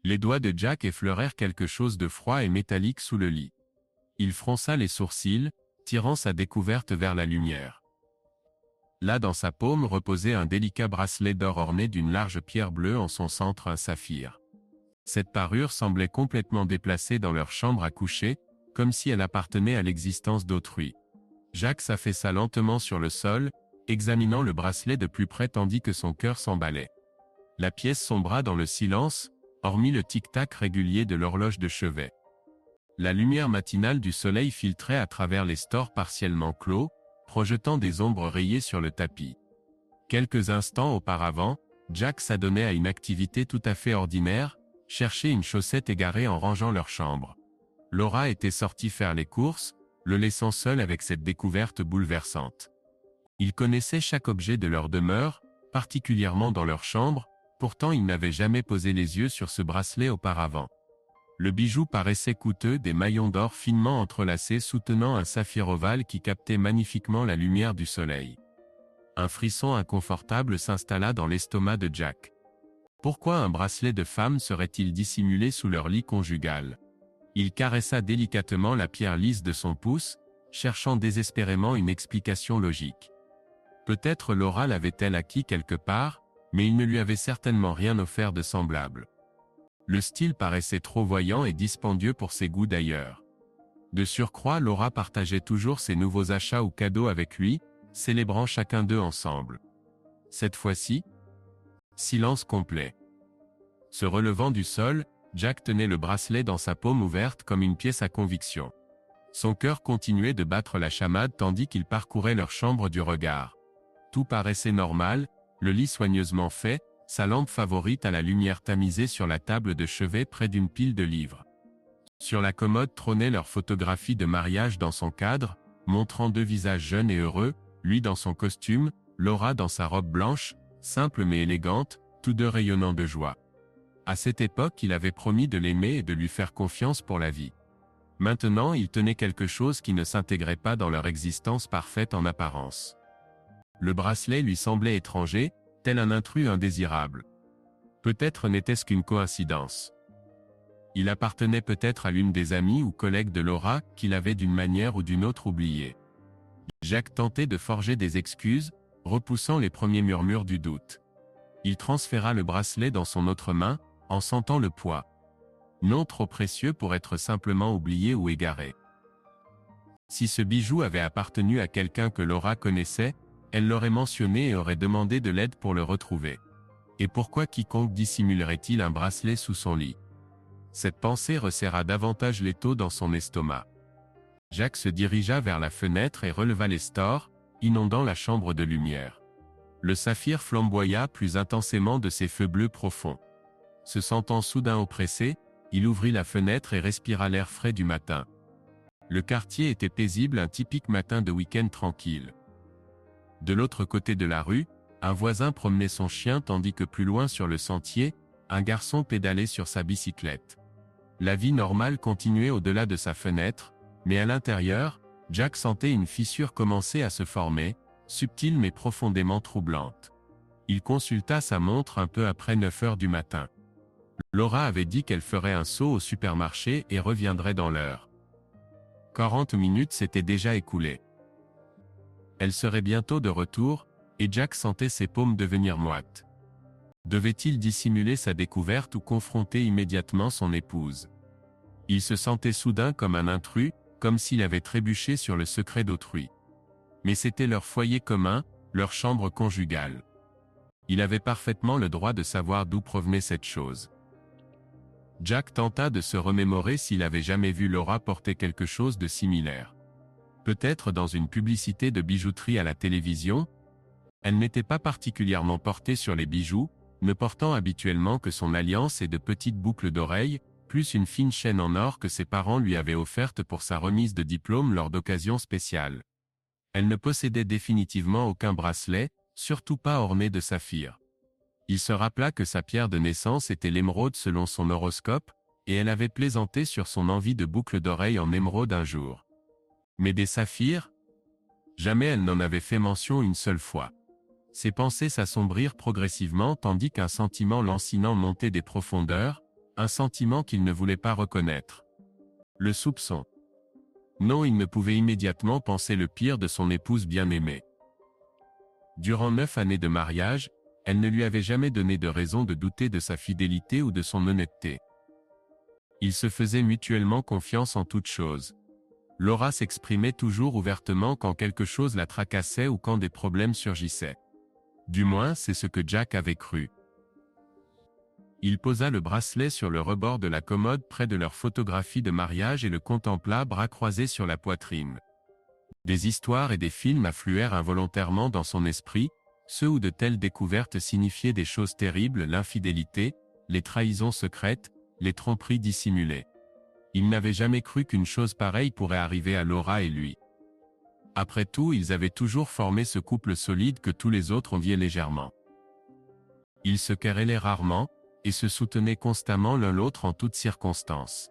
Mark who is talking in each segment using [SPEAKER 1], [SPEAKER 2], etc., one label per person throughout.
[SPEAKER 1] Les doigts de Jack effleurèrent quelque chose de froid et métallique sous le lit. Il fronça les sourcils, tirant sa découverte vers la lumière. Là dans sa paume reposait un délicat bracelet d'or orné d'une large pierre bleue en son centre un saphir. Cette parure semblait complètement déplacée dans leur chambre à coucher, comme si elle appartenait à l'existence d'autrui. Jack s'affaissa lentement sur le sol, examinant le bracelet de plus près tandis que son cœur s'emballait. La pièce sombra dans le silence, hormis le tic-tac régulier de l'horloge de chevet. La lumière matinale du soleil filtrait à travers les stores partiellement clos, projetant des ombres rayées sur le tapis. Quelques instants auparavant, Jack s'adonnait à une activité tout à fait ordinaire, chercher une chaussette égarée en rangeant leur chambre. Laura était sortie faire les courses, le laissant seul avec cette découverte bouleversante. Il connaissait chaque objet de leur demeure, particulièrement dans leur chambre, pourtant il n'avait jamais posé les yeux sur ce bracelet auparavant. Le bijou paraissait coûteux, des maillons d'or finement entrelacés soutenant un saphir ovale qui captait magnifiquement la lumière du soleil. Un frisson inconfortable s'installa dans l'estomac de Jack. Pourquoi un bracelet de femme serait-il dissimulé sous leur lit conjugal? Il caressa délicatement la pierre lisse de son pouce, cherchant désespérément une explication logique. Peut-être Laura l'avait-elle acquis quelque part, mais il ne lui avait certainement rien offert de semblable. Le style paraissait trop voyant et dispendieux pour ses goûts d'ailleurs. De surcroît, Laura partageait toujours ses nouveaux achats ou cadeaux avec lui, célébrant chacun d'eux ensemble. Cette fois-ci, silence complet. Se relevant du sol, Jack tenait le bracelet dans sa paume ouverte comme une pièce à conviction. Son cœur continuait de battre la chamade tandis qu'il parcourait leur chambre du regard. Tout paraissait normal, le lit soigneusement fait, sa lampe favorite à la lumière tamisée sur la table de chevet près d'une pile de livres. Sur la commode trônait leur photographie de mariage dans son cadre, montrant deux visages jeunes et heureux, lui dans son costume, Laura dans sa robe blanche, simple mais élégante, tous deux rayonnant de joie. À cette époque, il avait promis de l'aimer et de lui faire confiance pour la vie. Maintenant, il tenait quelque chose qui ne s'intégrait pas dans leur existence parfaite en apparence. Le bracelet lui semblait étranger, tel un intrus indésirable. Peut-être n'était-ce qu'une coïncidence. Il appartenait peut-être à l'une des amies ou collègues de Laura, qu'il avait d'une manière ou d'une autre oublié. Jack tentait de forger des excuses, repoussant les premiers murmures du doute. Il transféra le bracelet dans son autre main, en sentant le poids. Non trop précieux pour être simplement oublié ou égaré. Si ce bijou avait appartenu à quelqu'un que Laura connaissait, elle l'aurait mentionné et aurait demandé de l'aide pour le retrouver. Et pourquoi quiconque dissimulerait-il un bracelet sous son lit? Cette pensée resserra davantage l'étau dans son estomac. Jack se dirigea vers la fenêtre et releva les stores, inondant la chambre de lumière. Le saphir flamboya plus intensément de ses feux bleus profonds. Se sentant soudain oppressé, il ouvrit la fenêtre et respira l'air frais du matin. Le quartier était paisible, un typique matin de week-end tranquille. De l'autre côté de la rue, un voisin promenait son chien tandis que plus loin sur le sentier, un garçon pédalait sur sa bicyclette. La vie normale continuait au-delà de sa fenêtre, mais à l'intérieur, Jack sentait une fissure commencer à se former, subtile mais profondément troublante. Il consulta sa montre un peu après 9 heures du matin. Laura avait dit qu'elle ferait un saut au supermarché et reviendrait dans l'heure. 40 minutes s'étaient déjà écoulées. Elle serait bientôt de retour, et Jack sentait ses paumes devenir moites. Devait-il dissimuler sa découverte ou confronter immédiatement son épouse? Il se sentait soudain comme un intrus, comme s'il avait trébuché sur le secret d'autrui. Mais c'était leur foyer commun, leur chambre conjugale. Il avait parfaitement le droit de savoir d'où provenait cette chose. Jack tenta de se remémorer s'il avait jamais vu Laura porter quelque chose de similaire. Peut-être dans une publicité de bijouterie à la télévision. Elle n'était pas particulièrement portée sur les bijoux, ne portant habituellement que son alliance et de petites boucles d'oreilles, plus une fine chaîne en or que ses parents lui avaient offerte pour sa remise de diplôme lors d'occasions spéciales. Elle ne possédait définitivement aucun bracelet, surtout pas orné de saphir. Il se rappela que sa pierre de naissance était l'émeraude selon son horoscope, et elle avait plaisanté sur son envie de boucles d'oreilles en émeraude un jour. Mais des saphirs? Jamais elle n'en avait fait mention une seule fois. Ses pensées s'assombrirent progressivement tandis qu'un sentiment lancinant montait des profondeurs, Un sentiment qu'il ne voulait pas reconnaître. Le soupçon. Non, il ne pouvait immédiatement penser le pire de son épouse bien-aimée. Durant 9 années de mariage, elle ne lui avait jamais donné de raison de douter de sa fidélité ou de son honnêteté. Ils se faisaient mutuellement confiance en toutes choses. Laura s'exprimait toujours ouvertement quand quelque chose la tracassait ou quand des problèmes surgissaient. Du moins, c'est ce que Jack avait cru. Il posa le bracelet sur le rebord de la commode près de leur photographie de mariage et le contempla bras croisés sur la poitrine. Des histoires et des films affluèrent involontairement dans son esprit, ceux où de telles découvertes signifiaient des choses terribles, l'infidélité, les trahisons secrètes, les tromperies dissimulées. Il n'avait jamais cru qu'une chose pareille pourrait arriver à Laura et lui. Après tout, ils avaient toujours formé ce couple solide que tous les autres enviaient légèrement. Ils se querellaient rarement, et se soutenaient constamment l'un l'autre en toutes circonstances.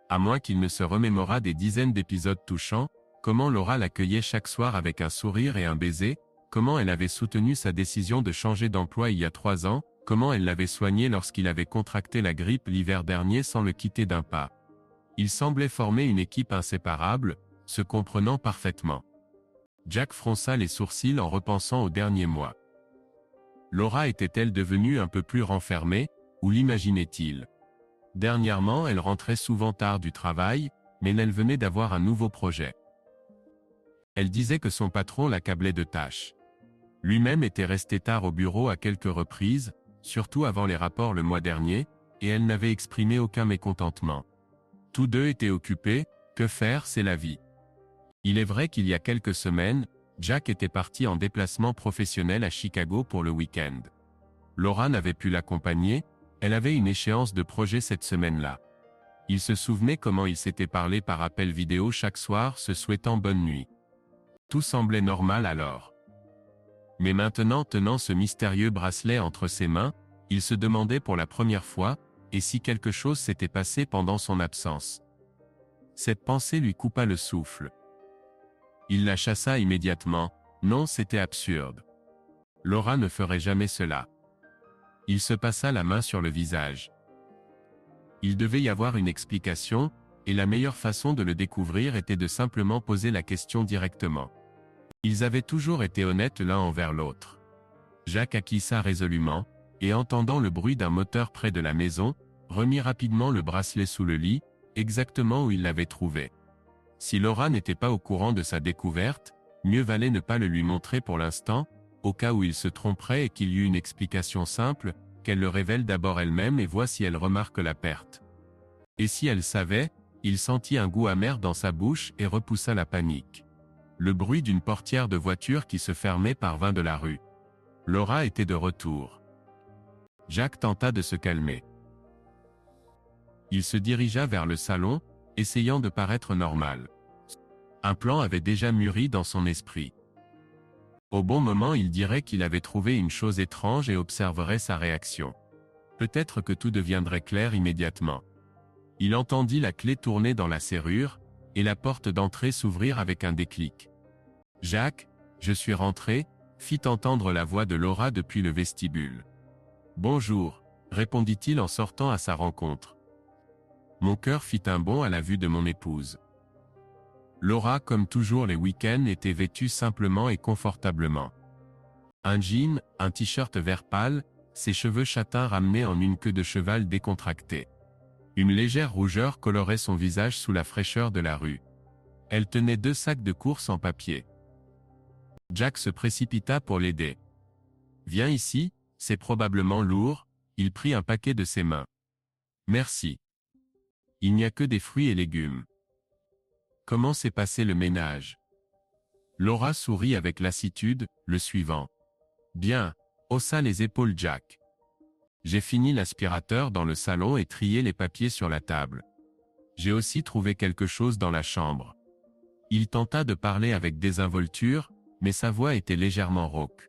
[SPEAKER 1] À moins qu'il ne se remémorât des dizaines d'épisodes touchants, comment Laura l'accueillait chaque soir avec un sourire et un baiser, comment elle avait soutenu sa décision de changer d'emploi il y a 3 ans, comment elle l'avait soigné lorsqu'il avait contracté la grippe l'hiver dernier sans le quitter d'un pas. Ils semblaient former une équipe inséparable, se comprenant parfaitement. Jack fronça les sourcils en repensant aux derniers mois. Laura était-elle devenue un peu plus renfermée, ou l'imaginait-il? Dernièrement, elle rentrait souvent tard du travail, mais elle venait d'avoir un nouveau projet. Elle disait que son patron l'accablait de tâches. Lui-même était resté tard au bureau à quelques reprises, surtout avant les rapports le mois dernier, et elle n'avait exprimé aucun mécontentement. Tous deux étaient occupés, que faire, c'est la vie. Il est vrai qu'il y a quelques semaines, Jack était parti en déplacement professionnel à Chicago pour le week-end. Laura n'avait pu l'accompagner, elle avait une échéance de projet cette semaine-là. Il se souvenait comment ils s'étaient parlé par appel vidéo chaque soir se souhaitant bonne nuit. Tout semblait normal alors. Mais maintenant, tenant ce mystérieux bracelet entre ses mains, il se demandait pour la première fois, et si quelque chose s'était passé pendant son absence. Cette pensée lui coupa le souffle. Il la chassa immédiatement. Non, c'était absurde. Laura ne ferait jamais cela. Il se passa la main sur le visage. Il devait y avoir une explication, et la meilleure façon de le découvrir était de simplement poser la question directement. Ils avaient toujours été honnêtes l'un envers l'autre. Jack acquiesça résolument, et entendant le bruit d'un moteur près de la maison, remit rapidement le bracelet sous le lit, exactement où il l'avait trouvé. Si Laura n'était pas au courant de sa découverte, mieux valait ne pas le lui montrer pour l'instant, au cas où il se tromperait et qu'il y eût une explication simple, qu'elle le révèle d'abord elle-même et voit si elle remarque la perte. Et si elle savait, il sentit un goût amer dans sa bouche et repoussa la panique. Le bruit d'une portière de voiture qui se fermait parvint de la rue. Laura était de retour. Jack tenta de se calmer. Il se dirigea vers le salon, essayant de paraître normal. Un plan avait déjà mûri dans son esprit. Au bon moment, il dirait qu'il avait trouvé une chose étrange et observerait sa réaction. Peut-être que tout deviendrait clair immédiatement. Il entendit la clé tourner dans la serrure, et la porte d'entrée s'ouvrir avec un déclic. « Jack, je suis rentré », fit entendre la voix de Laura depuis le vestibule. « Bonjour », répondit-il en sortant à sa rencontre. Mon cœur fit un bond à la vue de mon épouse. Laura, comme toujours les week-ends, était vêtue simplement et confortablement. Un jean, un t-shirt vert pâle, ses cheveux châtains ramenés en une queue de cheval décontractée. Une légère rougeur colorait son visage sous la fraîcheur de la rue. Elle tenait 2 sacs de course en papier. Jack se précipita pour l'aider. « Viens ici, c'est probablement lourd », il prit un paquet de ses mains. « Merci. Il n'y a que des fruits et légumes. » Comment s'est passé le ménage? Laura sourit avec lassitude, le suivant. Bien, haussa les épaules Jack. J'ai fini l'aspirateur dans le salon et trié les papiers sur la table. J'ai aussi trouvé quelque chose dans la chambre. Il tenta de parler avec désinvolture, mais sa voix était légèrement rauque.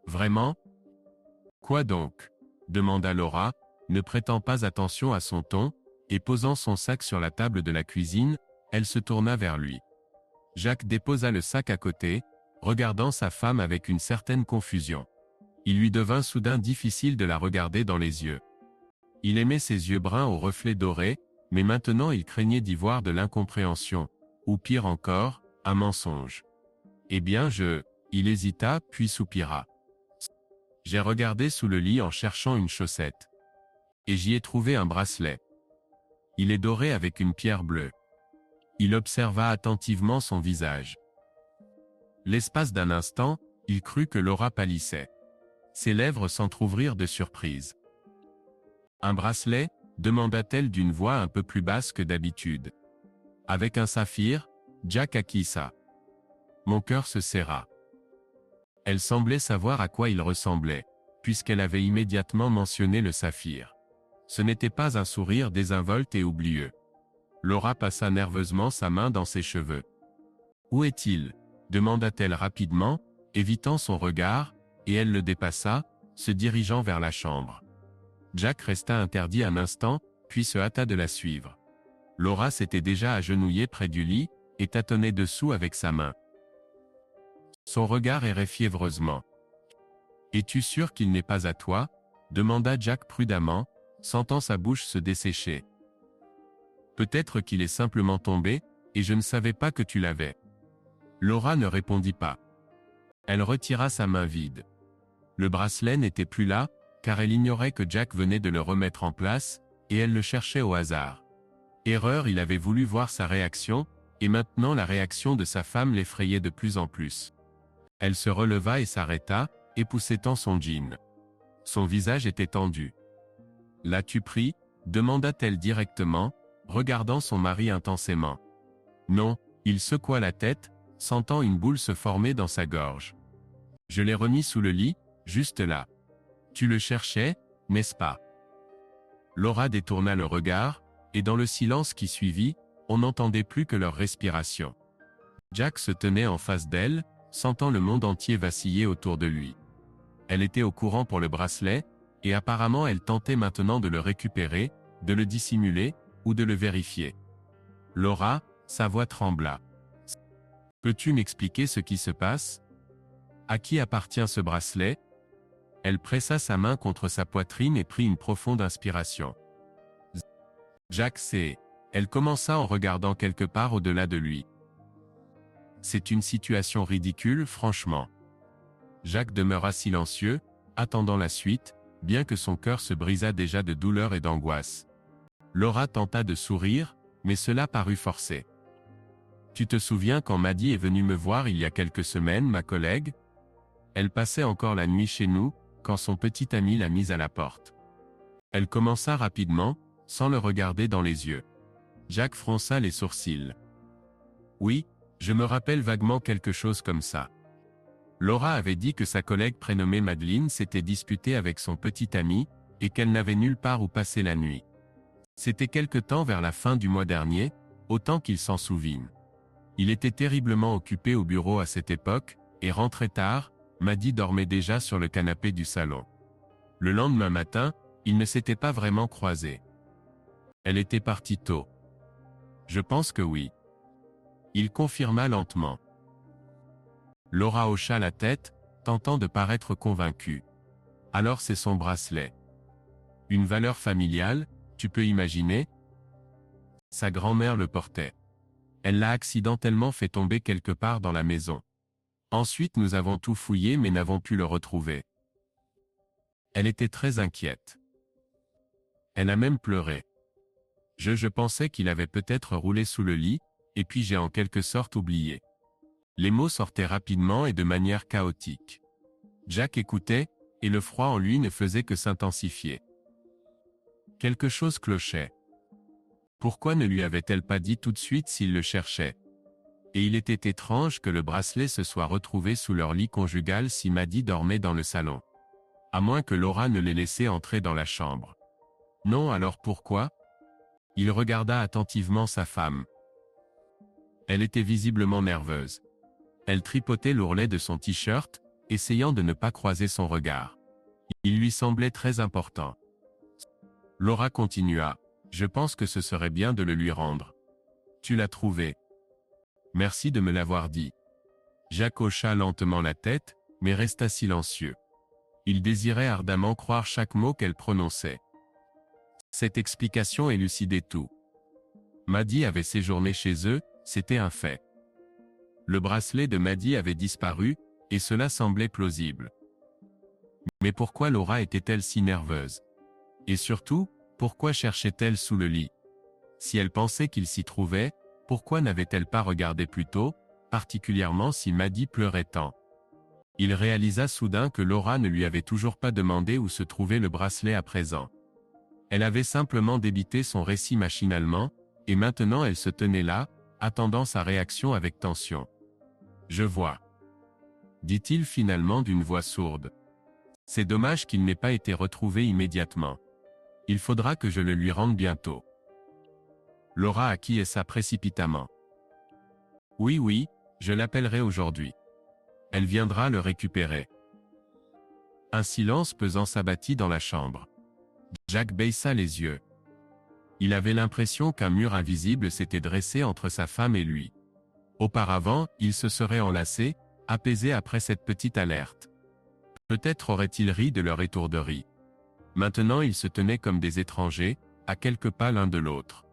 [SPEAKER 1] Vraiment? Quoi donc? Demanda Laura, ne prêtant pas attention à son ton, et posant son sac sur la table de la cuisine, elle se tourna vers lui. Jack déposa le sac à côté, regardant sa femme avec une certaine confusion. Il lui devint soudain difficile de la regarder dans les yeux. Il aimait ses yeux bruns aux reflets dorés, mais maintenant il craignait d'y voir de l'incompréhension, ou pire encore, un mensonge. Eh bien Il hésita, puis soupira. J'ai regardé sous le lit en cherchant une chaussette. Et j'y ai trouvé un bracelet. Il est doré avec une pierre bleue. Il observa attentivement son visage. L'espace d'un instant, il crut que Laura pâlissait. Ses lèvres s'entr'ouvrirent de surprise. Un bracelet ? Demanda-t-elle d'une voix un peu plus basse que d'habitude. Avec un saphir ? Jack acquiesça. Mon cœur se serra. Elle semblait savoir à quoi il ressemblait, puisqu'elle avait immédiatement mentionné le saphir. Ce n'était pas un sourire désinvolte et oublieux. Laura passa nerveusement sa main dans ses cheveux. « Où est-il » demanda-t-elle rapidement, évitant son regard, et elle le dépassa, se dirigeant vers la chambre. Jack resta interdit un instant, puis se hâta de la suivre. Laura s'était déjà agenouillée près du lit, et tâtonnait dessous avec sa main. Son regard errait fiévreusement. « Es-tu sûr qu'il n'est pas à toi » demanda Jack prudemment, sentant sa bouche se dessécher. « Peut-être qu'il est simplement tombé, et je ne savais pas que tu l'avais. » Laura ne répondit pas. Elle retira sa main vide. Le bracelet n'était plus là, car elle ignorait que Jack venait de le remettre en place, et elle le cherchait au hasard. Erreur, il avait voulu voir sa réaction, et maintenant la réaction de sa femme l'effrayait de plus en plus. Elle se releva et s'arrêta, époussetant son jean. Son visage était tendu. « L'as-tu pris » demanda-t-elle directement, regardant son mari intensément. Non, il secoua la tête, sentant une boule se former dans sa gorge. Je l'ai remis sous le lit, juste là. Tu le cherchais, n'est-ce pas? Laura détourna le regard, et dans le silence qui suivit, on n'entendait plus que leur respiration. Jack se tenait en face d'elle, sentant le monde entier vaciller autour de lui. Elle était au courant pour le bracelet, et apparemment elle tentait maintenant de le récupérer, de le dissimuler, ou de le vérifier. Laura, sa voix trembla. Peux-tu m'expliquer ce qui se passe? À qui appartient ce bracelet? Elle pressa sa main contre sa poitrine et prit une profonde inspiration. Jack sait. Elle commença en regardant quelque part au-delà de lui. C'est une situation ridicule, franchement. Jack demeura silencieux, attendant la suite, bien que son cœur se brisât déjà de douleur et d'angoisse. Laura tenta de sourire, mais cela parut forcé. Tu te souviens quand Maddie est venue me voir il y a quelques semaines, ma collègue? Elle passait encore la nuit chez nous, quand son petit ami l'a mise à la porte. Elle commença rapidement, sans le regarder dans les yeux. Jack fronça les sourcils. Oui, je me rappelle vaguement quelque chose comme ça. Laura avait dit que sa collègue prénommée Madeleine s'était disputée avec son petit ami, et qu'elle n'avait nulle part où passer la nuit. C'était quelque temps vers la fin du mois dernier, autant qu'il s'en souvîne. Il était terriblement occupé au bureau à cette époque, et rentrait tard. Maddie dormait déjà sur le canapé du salon. Le lendemain matin, ils ne s'étaient pas vraiment croisés. Elle était partie tôt. Je pense que oui. Il confirma lentement. Laura hocha la tête, tentant de paraître convaincue. Alors c'est son bracelet. Une valeur familiale, tu peux imaginer? Sa grand-mère le portait. Elle l'a accidentellement fait tomber quelque part dans la maison. Ensuite nous avons tout fouillé mais n'avons pu le retrouver. Elle était très inquiète. Elle a même pleuré. Je pensais qu'il avait peut-être roulé sous le lit, et puis j'ai en quelque sorte oublié. Les mots sortaient rapidement et de manière chaotique. Jack écoutait, et le froid en lui ne faisait que s'intensifier. Quelque chose clochait. Pourquoi ne lui avait-elle pas dit tout de suite s'il le cherchait? Et il était étrange que le bracelet se soit retrouvé sous leur lit conjugal si Maddie dormait dans le salon. À moins que Laura ne l'ait laissé entrer dans la chambre. Non, alors pourquoi? Il regarda attentivement sa femme. Elle était visiblement nerveuse. Elle tripotait l'ourlet de son t-shirt, essayant de ne pas croiser son regard. Il lui semblait très important. Laura continua. Je pense que ce serait bien de le lui rendre. Tu l'as trouvé. Merci de me l'avoir dit. Jack hocha lentement la tête, mais resta silencieux. Il désirait ardemment croire chaque mot qu'elle prononçait. Cette explication élucidait tout. Maddie avait séjourné chez eux, c'était un fait. Le bracelet de Maddie avait disparu, et cela semblait plausible. Mais pourquoi Laura était-elle si nerveuse? Et surtout, pourquoi cherchait-elle sous le lit? Si elle pensait qu'il s'y trouvait, pourquoi n'avait-elle pas regardé plus tôt, particulièrement si Maddie pleurait tant? Il réalisa soudain que Laura ne lui avait toujours pas demandé où se trouvait le bracelet à présent. Elle avait simplement débité son récit machinalement, et maintenant elle se tenait là, attendant sa réaction avec tension. « Je vois. » dit-il finalement d'une voix sourde. « C'est dommage qu'il n'ait pas été retrouvé immédiatement. Il faudra que je le lui rende bientôt. » Laura acquiesça précipitamment. « Oui, oui, je l'appellerai aujourd'hui. Elle viendra le récupérer. » Un silence pesant s'abattit dans la chambre. Jack baissa les yeux. Il avait l'impression qu'un mur invisible s'était dressé entre sa femme et lui. Auparavant, ils se seraient enlacés, apaisés après cette petite alerte. Peut-être auraient-ils ri de leur étourderie. Maintenant ils se tenaient comme des étrangers, à quelques pas l'un de l'autre.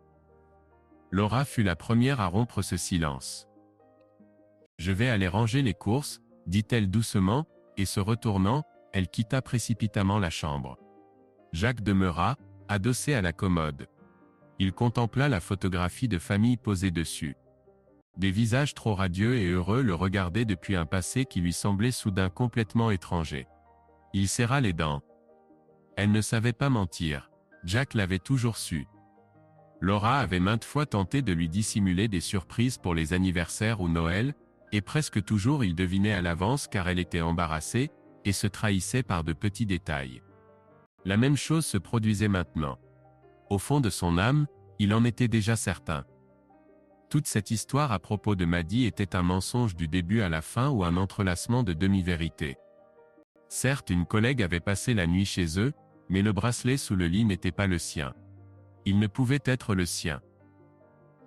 [SPEAKER 1] Laura fut la première à rompre ce silence. « Je vais aller ranger les courses, » dit-elle doucement, et se retournant, elle quitta précipitamment la chambre. Jack demeura, adossé à la commode. Il contempla la photographie de famille posée dessus. Des visages trop radieux et heureux le regardaient depuis un passé qui lui semblait soudain complètement étranger. Il serra les dents. Elle ne savait pas mentir. Jack l'avait toujours su. Laura avait maintes fois tenté de lui dissimuler des surprises pour les anniversaires ou Noël, et presque toujours il devinait à l'avance car elle était embarrassée, et se trahissait par de petits détails. La même chose se produisait maintenant. Au fond de son âme, il en était déjà certain. Toute cette histoire à propos de Maddie était un mensonge du début à la fin ou un entrelacement de demi-vérités. Certes, une collègue avait passé la nuit chez eux, mais le bracelet sous le lit n'était pas le sien. Il ne pouvait être le sien.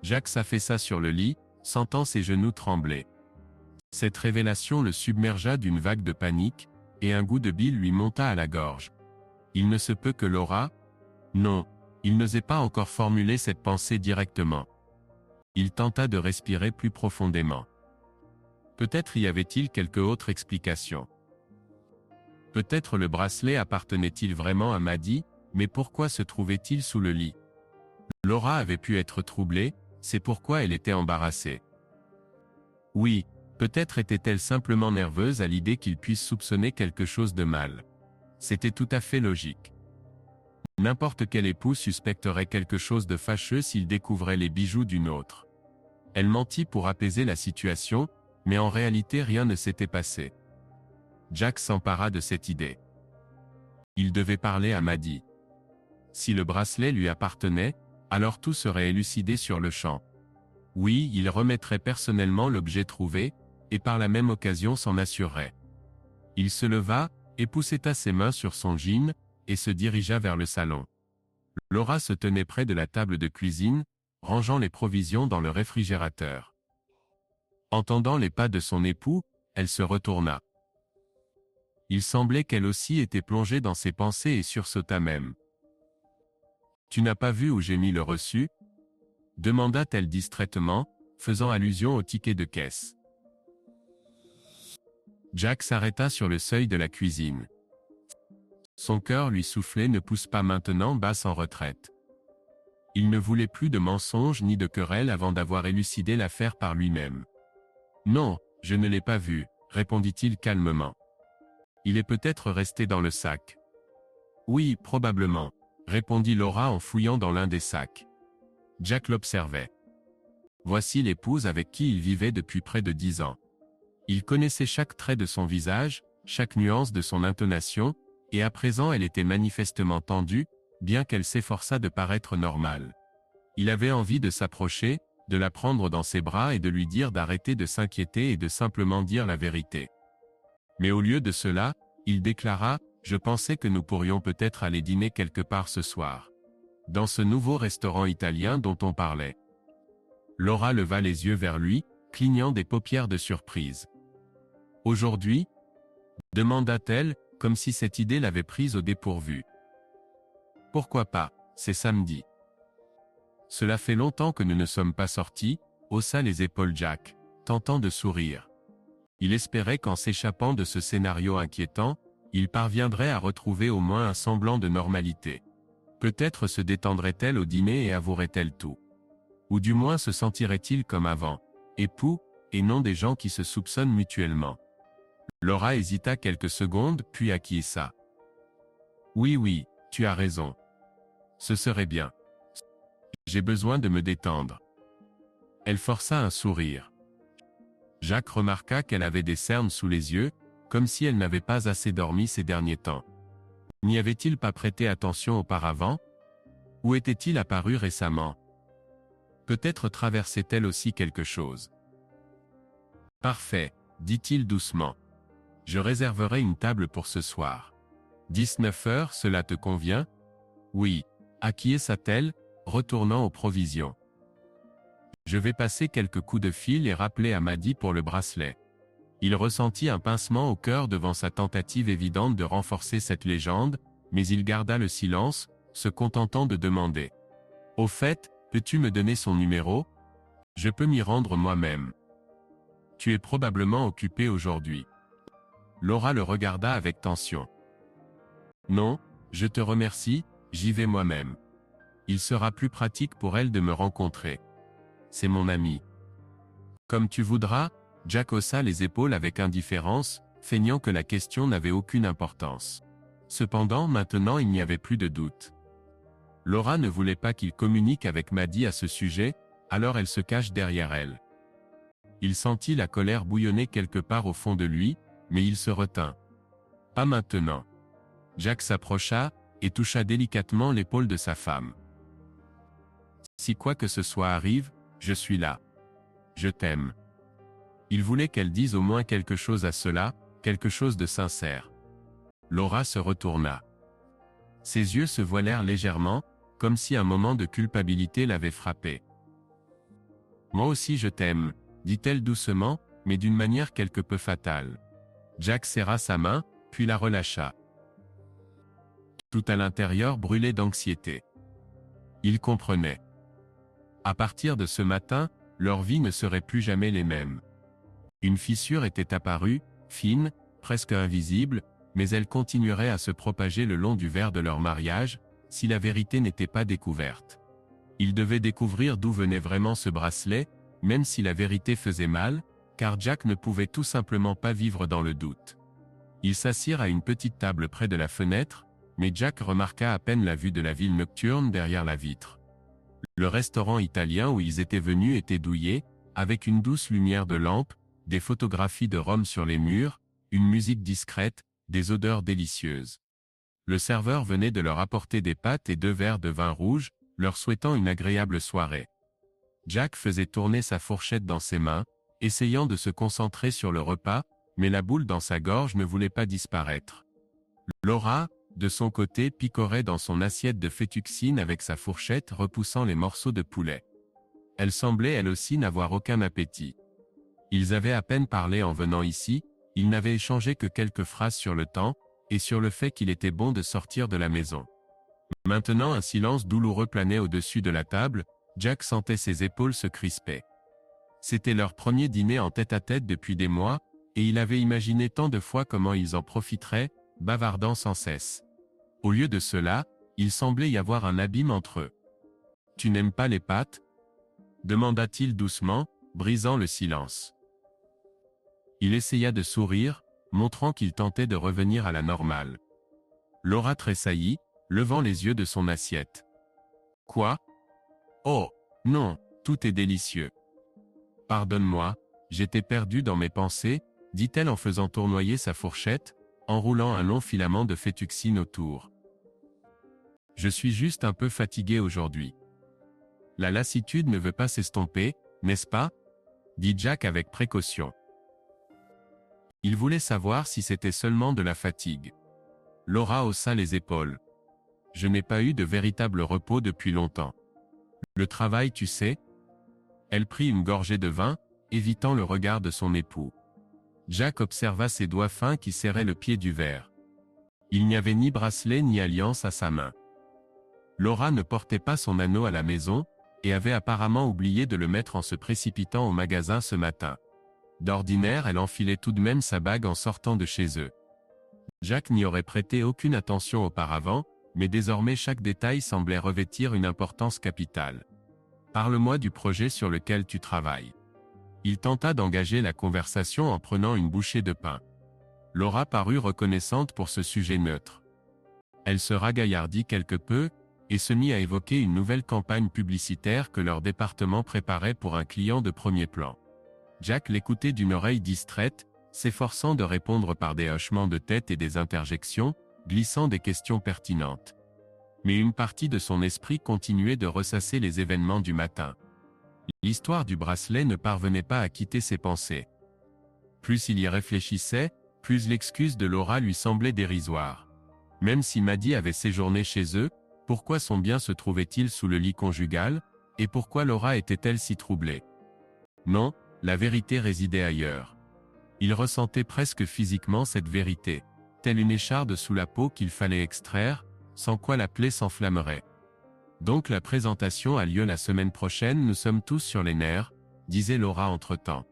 [SPEAKER 1] Jack s'affaissa sur le lit, sentant ses genoux trembler. Cette révélation le submergea d'une vague de panique, et un goût de bile lui monta à la gorge. Il ne se peut que Laura... Non, il n'osait pas encore formuler cette pensée directement. Il tenta de respirer plus profondément. Peut-être y avait-il quelque autre explication. Peut-être le bracelet appartenait-il vraiment à Maddie, mais pourquoi se trouvait-il sous le lit? Laura avait pu être troublée, c'est pourquoi elle était embarrassée. Oui, peut-être était-elle simplement nerveuse à l'idée qu'il puisse soupçonner quelque chose de mal. C'était tout à fait logique. N'importe quel époux suspecterait quelque chose de fâcheux s'il découvrait les bijoux d'une autre. Elle mentit pour apaiser la situation, mais en réalité rien ne s'était passé. Jack s'empara de cette idée. Il devait parler à Maddie. Si le bracelet lui appartenait, alors tout serait élucidé sur le champ. Oui, il remettrait personnellement l'objet trouvé, et par la même occasion s'en assurerait. Il se leva, épousseta ses mains sur son jean, et se dirigea vers le salon. Laura se tenait près de la table de cuisine, rangeant les provisions dans le réfrigérateur. Entendant les pas de son époux, elle se retourna. Il semblait qu'elle aussi était plongée dans ses pensées et sursauta même. « Tu n'as pas vu où j'ai mis le reçu ?» demanda-t-elle distraitement, faisant allusion au ticket de caisse. Jack s'arrêta sur le seuil de la cuisine. Son cœur lui soufflait « Ne pousse pas maintenant, basse en retraite ». Il ne voulait plus de mensonges ni de querelles avant d'avoir élucidé l'affaire par lui-même. « Non, je ne l'ai pas vu », répondit-il calmement. « Il est peut-être resté dans le sac. »« Oui, probablement », répondit Laura en fouillant dans l'un des sacs. Jack l'observait. Voici l'épouse avec qui il vivait depuis près de 10 ans. Il connaissait chaque trait de son visage, chaque nuance de son intonation, et à présent elle était manifestement tendue, bien qu'elle s'efforçât de paraître normale. Il avait envie de s'approcher, de la prendre dans ses bras et de lui dire d'arrêter de s'inquiéter et de simplement dire la vérité. Mais au lieu de cela, il déclara « Je pensais que nous pourrions peut-être aller dîner quelque part ce soir. Dans ce nouveau restaurant italien dont on parlait. » Laura leva les yeux vers lui, clignant des paupières de surprise. « Aujourd'hui ?» demanda-t-elle, comme si cette idée l'avait prise au dépourvu. « Pourquoi pas ?» c'est samedi. Cela fait longtemps que nous ne sommes pas sortis, haussa les épaules Jack, tentant de sourire. Il espérait qu'en s'échappant de ce scénario inquiétant, il parviendrait à retrouver au moins un semblant de normalité. Peut-être se détendrait-elle au dîner et avouerait-elle tout. Ou du moins se sentirait-il comme avant, époux, et non des gens qui se soupçonnent mutuellement. Laura hésita quelques secondes puis acquiesça. Oui, tu as raison. Ce serait bien. J'ai besoin de me détendre. Elle força un sourire. Jack remarqua qu'elle avait des cernes sous les yeux, comme si elle n'avait pas assez dormi ces derniers temps. N'y avait-il pas prêté attention auparavant? Où était-il apparu récemment? Peut-être traversait-elle aussi quelque chose. Parfait, dit-il doucement. Je réserverai une table pour ce soir. 19 heures, cela te convient? Oui, acquiesça-t-elle, retournant aux provisions. Je vais passer quelques coups de fil et rappeler à Maddie pour le bracelet. Il ressentit un pincement au cœur devant sa tentative évidente de renforcer cette légende, mais il garda le silence, se contentant de demander. Au fait, peux-tu me donner son numéro? Je peux m'y rendre moi-même. Tu es probablement occupé aujourd'hui. Laura le regarda avec tension. Non, je te remercie, j'y vais moi-même. Il sera plus pratique pour elle de me rencontrer. C'est mon ami. Comme tu voudras, Jack haussa les épaules avec indifférence, feignant que la question n'avait aucune importance. Cependant, maintenant il n'y avait plus de doute. Laura ne voulait pas qu'il communique avec Maddie à ce sujet, alors elle se cache derrière elle. Il sentit la colère bouillonner quelque part au fond de lui, mais il se retint. Pas maintenant. Jack s'approcha, et toucha délicatement l'épaule de sa femme. Si quoi que ce soit arrive, je suis là. Je t'aime. Il voulait qu'elle dise au moins quelque chose à cela, quelque chose de sincère. Laura se retourna. Ses yeux se voilèrent légèrement, comme si un moment de culpabilité l'avait frappée. Moi aussi je t'aime, dit-elle doucement, mais d'une manière quelque peu fatale. Jack serra sa main, puis la relâcha. Tout à l'intérieur brûlait d'anxiété. Il comprenait. À partir de ce matin, leur vie ne serait plus jamais les mêmes. Une fissure était apparue, fine, presque invisible, mais elle continuerait à se propager le long du verre de leur mariage, si la vérité n'était pas découverte. Ils devaient découvrir d'où venait vraiment ce bracelet, même si la vérité faisait mal, car Jack ne pouvait tout simplement pas vivre dans le doute. Ils s'assirent à une petite table près de la fenêtre, mais Jack remarqua à peine la vue de la ville nocturne derrière la vitre. Le restaurant italien où ils étaient venus était douillet, avec une douce lumière de lampe, des photographies de Rome sur les murs, une musique discrète, des odeurs délicieuses. Le serveur venait de leur apporter des pâtes et 2 verres de vin rouge, leur souhaitant une agréable soirée. Jack faisait tourner sa fourchette dans ses mains, essayant de se concentrer sur le repas, mais la boule dans sa gorge ne voulait pas disparaître. Laura, de son côté, picorait dans son assiette de fétuxine avec sa fourchette repoussant les morceaux de poulet. Elle semblait elle aussi n'avoir aucun appétit. Ils avaient à peine parlé en venant ici, ils n'avaient échangé que quelques phrases sur le temps, et sur le fait qu'il était bon de sortir de la maison. Maintenant un silence douloureux planait au-dessus de la table, Jack sentait ses épaules se crisper. C'était leur premier dîner en tête-à-tête depuis des mois, et il avait imaginé tant de fois comment ils en profiteraient, bavardant sans cesse. Au lieu de cela, il semblait y avoir un abîme entre eux. « Tu n'aimes pas les pâtes ?» demanda-t-il doucement, brisant le silence. Il essaya de sourire, montrant qu'il tentait de revenir à la normale. Laura tressaillit, levant les yeux de son assiette. « Quoi ? Oh, non, tout est délicieux. » « Pardonne-moi, j'étais perdue dans mes pensées, » dit-elle en faisant tournoyer sa fourchette, enroulant un long filament de fétuxine autour. « Je suis juste un peu fatiguée aujourd'hui. » « La lassitude ne veut pas s'estomper, n'est-ce pas ? » dit Jack avec précaution. Il voulait savoir si c'était seulement de la fatigue. Laura haussa les épaules. « Je n'ai pas eu de véritable repos depuis longtemps. Le travail, tu sais ?» Elle prit une gorgée de vin, évitant le regard de son époux. Jack observa ses doigts fins qui serraient le pied du verre. Il n'y avait ni bracelet ni alliance à sa main. Laura ne portait pas son anneau à la maison, et avait apparemment oublié de le mettre en se précipitant au magasin ce matin. D'ordinaire, elle enfilait tout de même sa bague en sortant de chez eux. Jack n'y aurait prêté aucune attention auparavant, mais désormais chaque détail semblait revêtir une importance capitale. « Parle-moi du projet sur lequel tu travailles. » Il tenta d'engager la conversation en prenant une bouchée de pain. Laura parut reconnaissante pour ce sujet neutre. Elle se ragaillardit quelque peu, et se mit à évoquer une nouvelle campagne publicitaire que leur département préparait pour un client de premier plan. Jack l'écoutait d'une oreille distraite, s'efforçant de répondre par des hochements de tête et des interjections, glissant des questions pertinentes. Mais une partie de son esprit continuait de ressasser les événements du matin. L'histoire du bracelet ne parvenait pas à quitter ses pensées. Plus il y réfléchissait, plus l'excuse de Laura lui semblait dérisoire. Même si Maddie avait séjourné chez eux, pourquoi son bien se trouvait-il sous le lit conjugal, et pourquoi Laura était-elle si troublée? Non, la vérité résidait ailleurs. Il ressentait presque physiquement cette vérité, telle une écharde sous la peau qu'il fallait extraire, sans quoi la plaie s'enflammerait. Donc la présentation a lieu la semaine prochaine, nous sommes tous sur les nerfs, disait Laura entre-temps.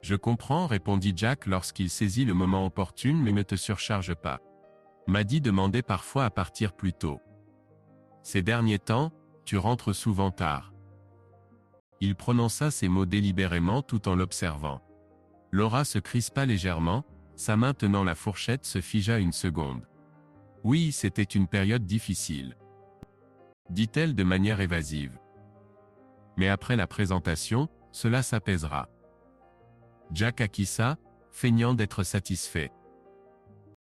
[SPEAKER 1] Je comprends, répondit Jack lorsqu'il saisit le moment opportun, mais ne te surcharge pas. Maddie demandait parfois à partir plus tôt. Ces derniers temps, tu rentres souvent tard. Il prononça ces mots délibérément tout en l'observant. Laura se crispa légèrement, sa main tenant la fourchette se figea une seconde. Oui, c'était une période difficile, dit-elle de manière évasive. Mais après la présentation, cela s'apaisera. Jack acquiesça, feignant d'être satisfait.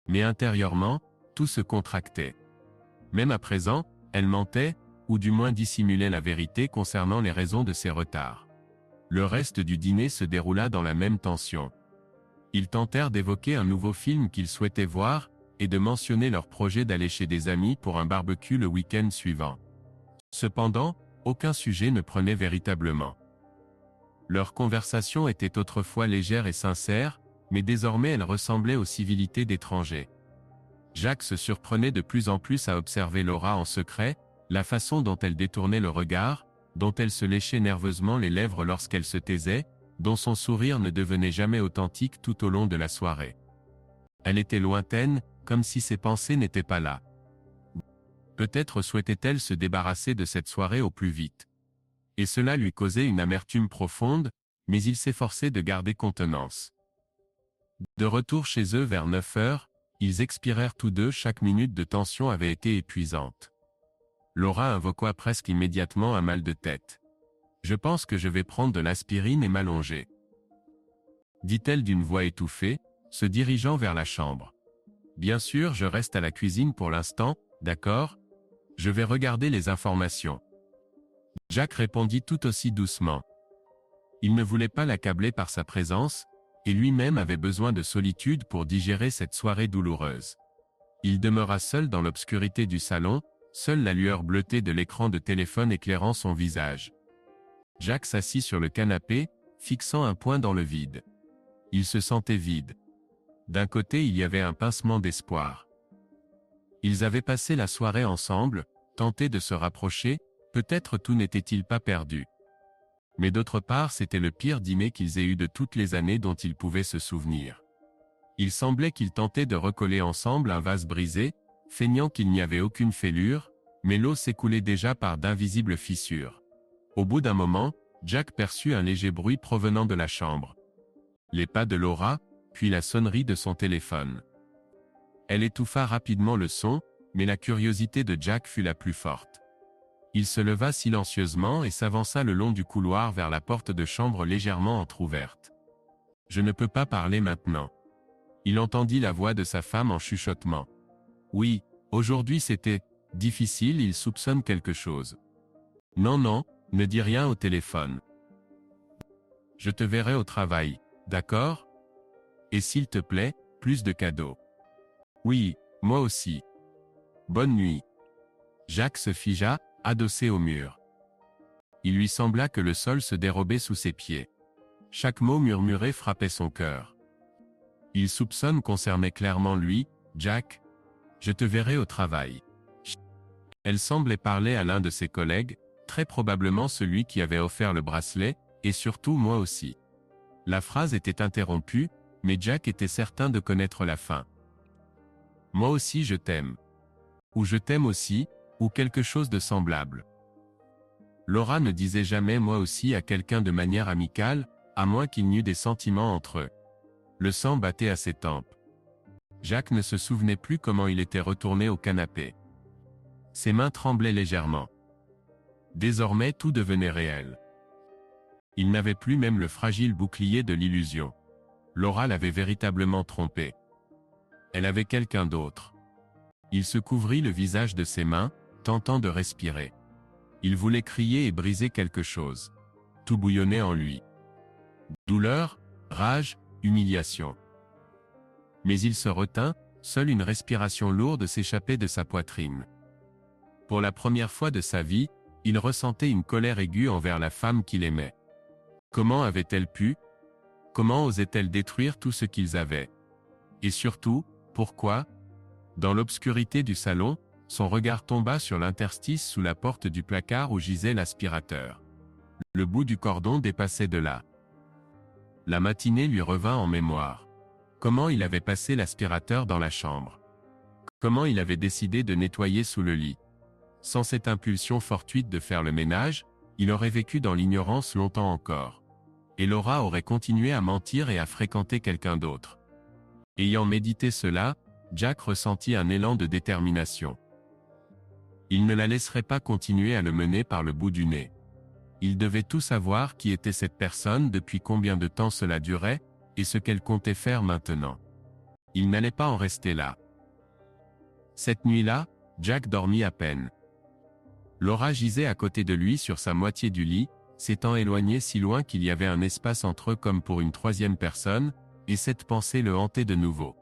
[SPEAKER 1] Mais intérieurement, tout se contractait. Même à présent, elle mentait, ou du moins dissimulait la vérité concernant les raisons de ses retards. Le reste du dîner se déroula dans la même tension. Ils tentèrent d'évoquer un nouveau film qu'ils souhaitaient voir, et de mentionner leur projet d'aller chez des amis pour un barbecue le week-end suivant. Cependant, aucun sujet ne prenait véritablement. Leur conversation était autrefois légère et sincère, mais désormais elle ressemblait aux civilités d'étrangers. Jack se surprenait de plus en plus à observer Laura en secret, la façon dont elle détournait le regard, dont elle se léchait nerveusement les lèvres lorsqu'elle se taisait, dont son sourire ne devenait jamais authentique tout au long de la soirée. Elle était lointaine, comme si ses pensées n'étaient pas là. Peut-être souhaitait-elle se débarrasser de cette soirée au plus vite. Et cela lui causait une amertume profonde, mais il s'efforçait de garder contenance. De retour chez eux vers 9 heures, ils expirèrent tous deux, chaque minute de tension avait été épuisante. Laura invoqua presque immédiatement un mal de tête. « Je pense que je vais prendre de l'aspirine et m'allonger. » dit-elle d'une voix étouffée, se dirigeant vers la chambre. « Bien sûr, je reste à la cuisine pour l'instant, d'accord? Je vais regarder les informations. » Jack répondit tout aussi doucement. Il ne voulait pas l'accabler par sa présence, et lui-même avait besoin de solitude pour digérer cette soirée douloureuse. Il demeura seul dans l'obscurité du salon, seule la lueur bleutée de l'écran de téléphone éclairant son visage. Jack s'assit sur le canapé, fixant un point dans le vide. Il se sentait vide. D'un côté, il y avait un pincement d'espoir. Ils avaient passé la soirée ensemble, tenté de se rapprocher, peut-être tout n'était-il pas perdu. Mais d'autre part, c'était le pire dîner qu'ils aient eu de toutes les années dont ils pouvaient se souvenir. Il semblait qu'ils tentaient de recoller ensemble un vase brisé, feignant qu'il n'y avait aucune fêlure, mais l'eau s'écoulait déjà par d'invisibles fissures. Au bout d'un moment, Jack perçut un léger bruit provenant de la chambre. Les pas de Laura, puis la sonnerie de son téléphone. Elle étouffa rapidement le son, mais la curiosité de Jack fut la plus forte. Il se leva silencieusement et s'avança le long du couloir vers la porte de chambre légèrement entr'ouverte. « Je ne peux pas parler maintenant. » Il entendit la voix de sa femme en chuchotement. « Oui, aujourd'hui c'était difficile, il soupçonne quelque chose. »« Non, non, ne dis rien au téléphone. Je te verrai au travail, d'accord? Et s'il te plaît, plus de cadeaux. »« Oui, moi aussi. Bonne nuit. » Jack se figea, adossé au mur. Il lui sembla que le sol se dérobait sous ses pieds. Chaque mot murmuré frappait son cœur. Il soupçonne concernait clairement lui, Jack. « Je te verrai au travail. » Elle semblait parler à l'un de ses collègues, très probablement celui qui avait offert le bracelet, et surtout moi aussi. La phrase était interrompue, mais Jack était certain de connaître la fin. Moi aussi je t'aime. Ou je t'aime aussi, ou quelque chose de semblable. Laura ne disait jamais moi aussi à quelqu'un de manière amicale, à moins qu'il n'y eût des sentiments entre eux. Le sang battait à ses tempes. Jack ne se souvenait plus comment il était retourné au canapé. Ses mains tremblaient légèrement. Désormais tout devenait réel. Il n'avait plus même le fragile bouclier de l'illusion. Laura l'avait véritablement trompé. Elle avait quelqu'un d'autre. Il se couvrit le visage de ses mains, tentant de respirer. Il voulait crier et briser quelque chose. Tout bouillonnait en lui. Douleur, rage, humiliation. Mais il se retint, seule une respiration lourde s'échappait de sa poitrine. Pour la première fois de sa vie, il ressentait une colère aiguë envers la femme qu'il aimait. Comment avait-elle pu? Comment osait-elle détruire tout ce qu'ils avaient? Et surtout, pourquoi? Dans l'obscurité du salon, son regard tomba sur l'interstice sous la porte du placard où gisait l'aspirateur. Le bout du cordon dépassait de là. La matinée lui revint en mémoire. Comment il avait passé l'aspirateur dans la chambre. Comment il avait décidé de nettoyer sous le lit. Sans cette impulsion fortuite de faire le ménage, il aurait vécu dans l'ignorance longtemps encore. Et Laura aurait continué à mentir et à fréquenter quelqu'un d'autre. Ayant médité cela, Jack ressentit un élan de détermination. Il ne la laisserait pas continuer à le mener par le bout du nez. Il devait tout savoir qui était cette personne, depuis combien de temps cela durait, et ce qu'elle comptait faire maintenant. Il n'allait pas en rester là. Cette nuit-là, Jack dormit à peine. Laura gisait à côté de lui sur sa moitié du lit, s'étant éloignée si loin qu'il y avait un espace entre eux comme pour une troisième personne, et cette pensée le hantait de nouveau.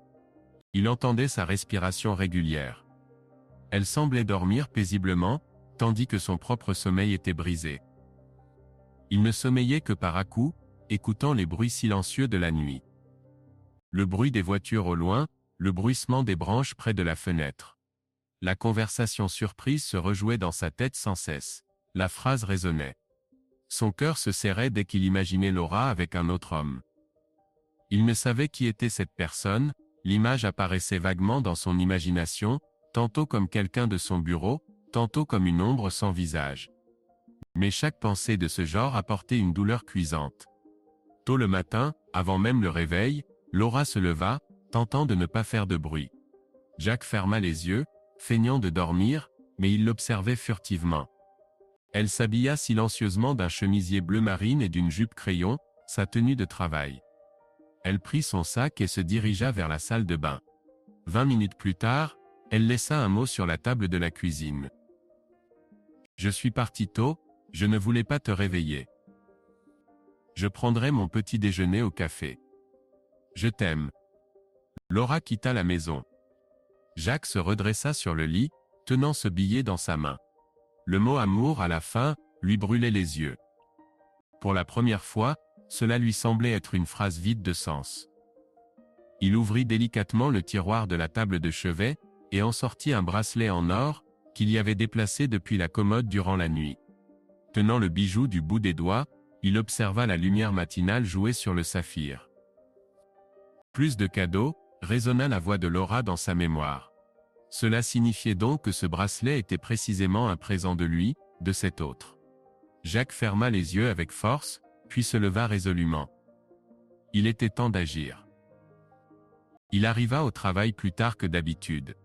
[SPEAKER 1] Il entendait sa respiration régulière. Elle semblait dormir paisiblement, tandis que son propre sommeil était brisé. Il ne sommeillait que par à-coups, écoutant les bruits silencieux de la nuit. Le bruit des voitures au loin, le bruissement des branches près de la fenêtre. La conversation surprise se rejouait dans sa tête sans cesse. La phrase résonnait. Son cœur se serrait dès qu'il imaginait Laura avec un autre homme. Il ne savait qui était cette personne, l'image apparaissait vaguement dans son imagination, tantôt comme quelqu'un de son bureau, tantôt comme une ombre sans visage. Mais chaque pensée de ce genre apportait une douleur cuisante. Tôt le matin, avant même le réveil, Laura se leva, tentant de ne pas faire de bruit. Jack ferma les yeux, feignant de dormir, mais il l'observait furtivement. Elle s'habilla silencieusement d'un chemisier bleu marine et d'une jupe crayon, sa tenue de travail. Elle prit son sac et se dirigea vers la salle de bain. 20 minutes plus tard, elle laissa un mot sur la table de la cuisine. « Je suis parti tôt, je ne voulais pas te réveiller. Je prendrai mon petit déjeuner au café. Je t'aime. » Laura quitta la maison. Jack se redressa sur le lit, tenant ce billet dans sa main. Le mot amour à la fin lui brûlait les yeux. Pour la première fois, cela lui semblait être une phrase vide de sens. Il ouvrit délicatement le tiroir de la table de chevet, et en sortit un bracelet en or, qu'il y avait déplacé depuis la commode durant la nuit. Tenant le bijou du bout des doigts, il observa la lumière matinale jouer sur le saphir. Plus de cadeaux, résonna la voix de Laura dans sa mémoire. Cela signifiait donc que ce bracelet était précisément un présent de lui, de cet autre. Jack ferma les yeux avec force, puis se leva résolument. Il était temps d'agir. Il arriva au travail plus tard que d'habitude.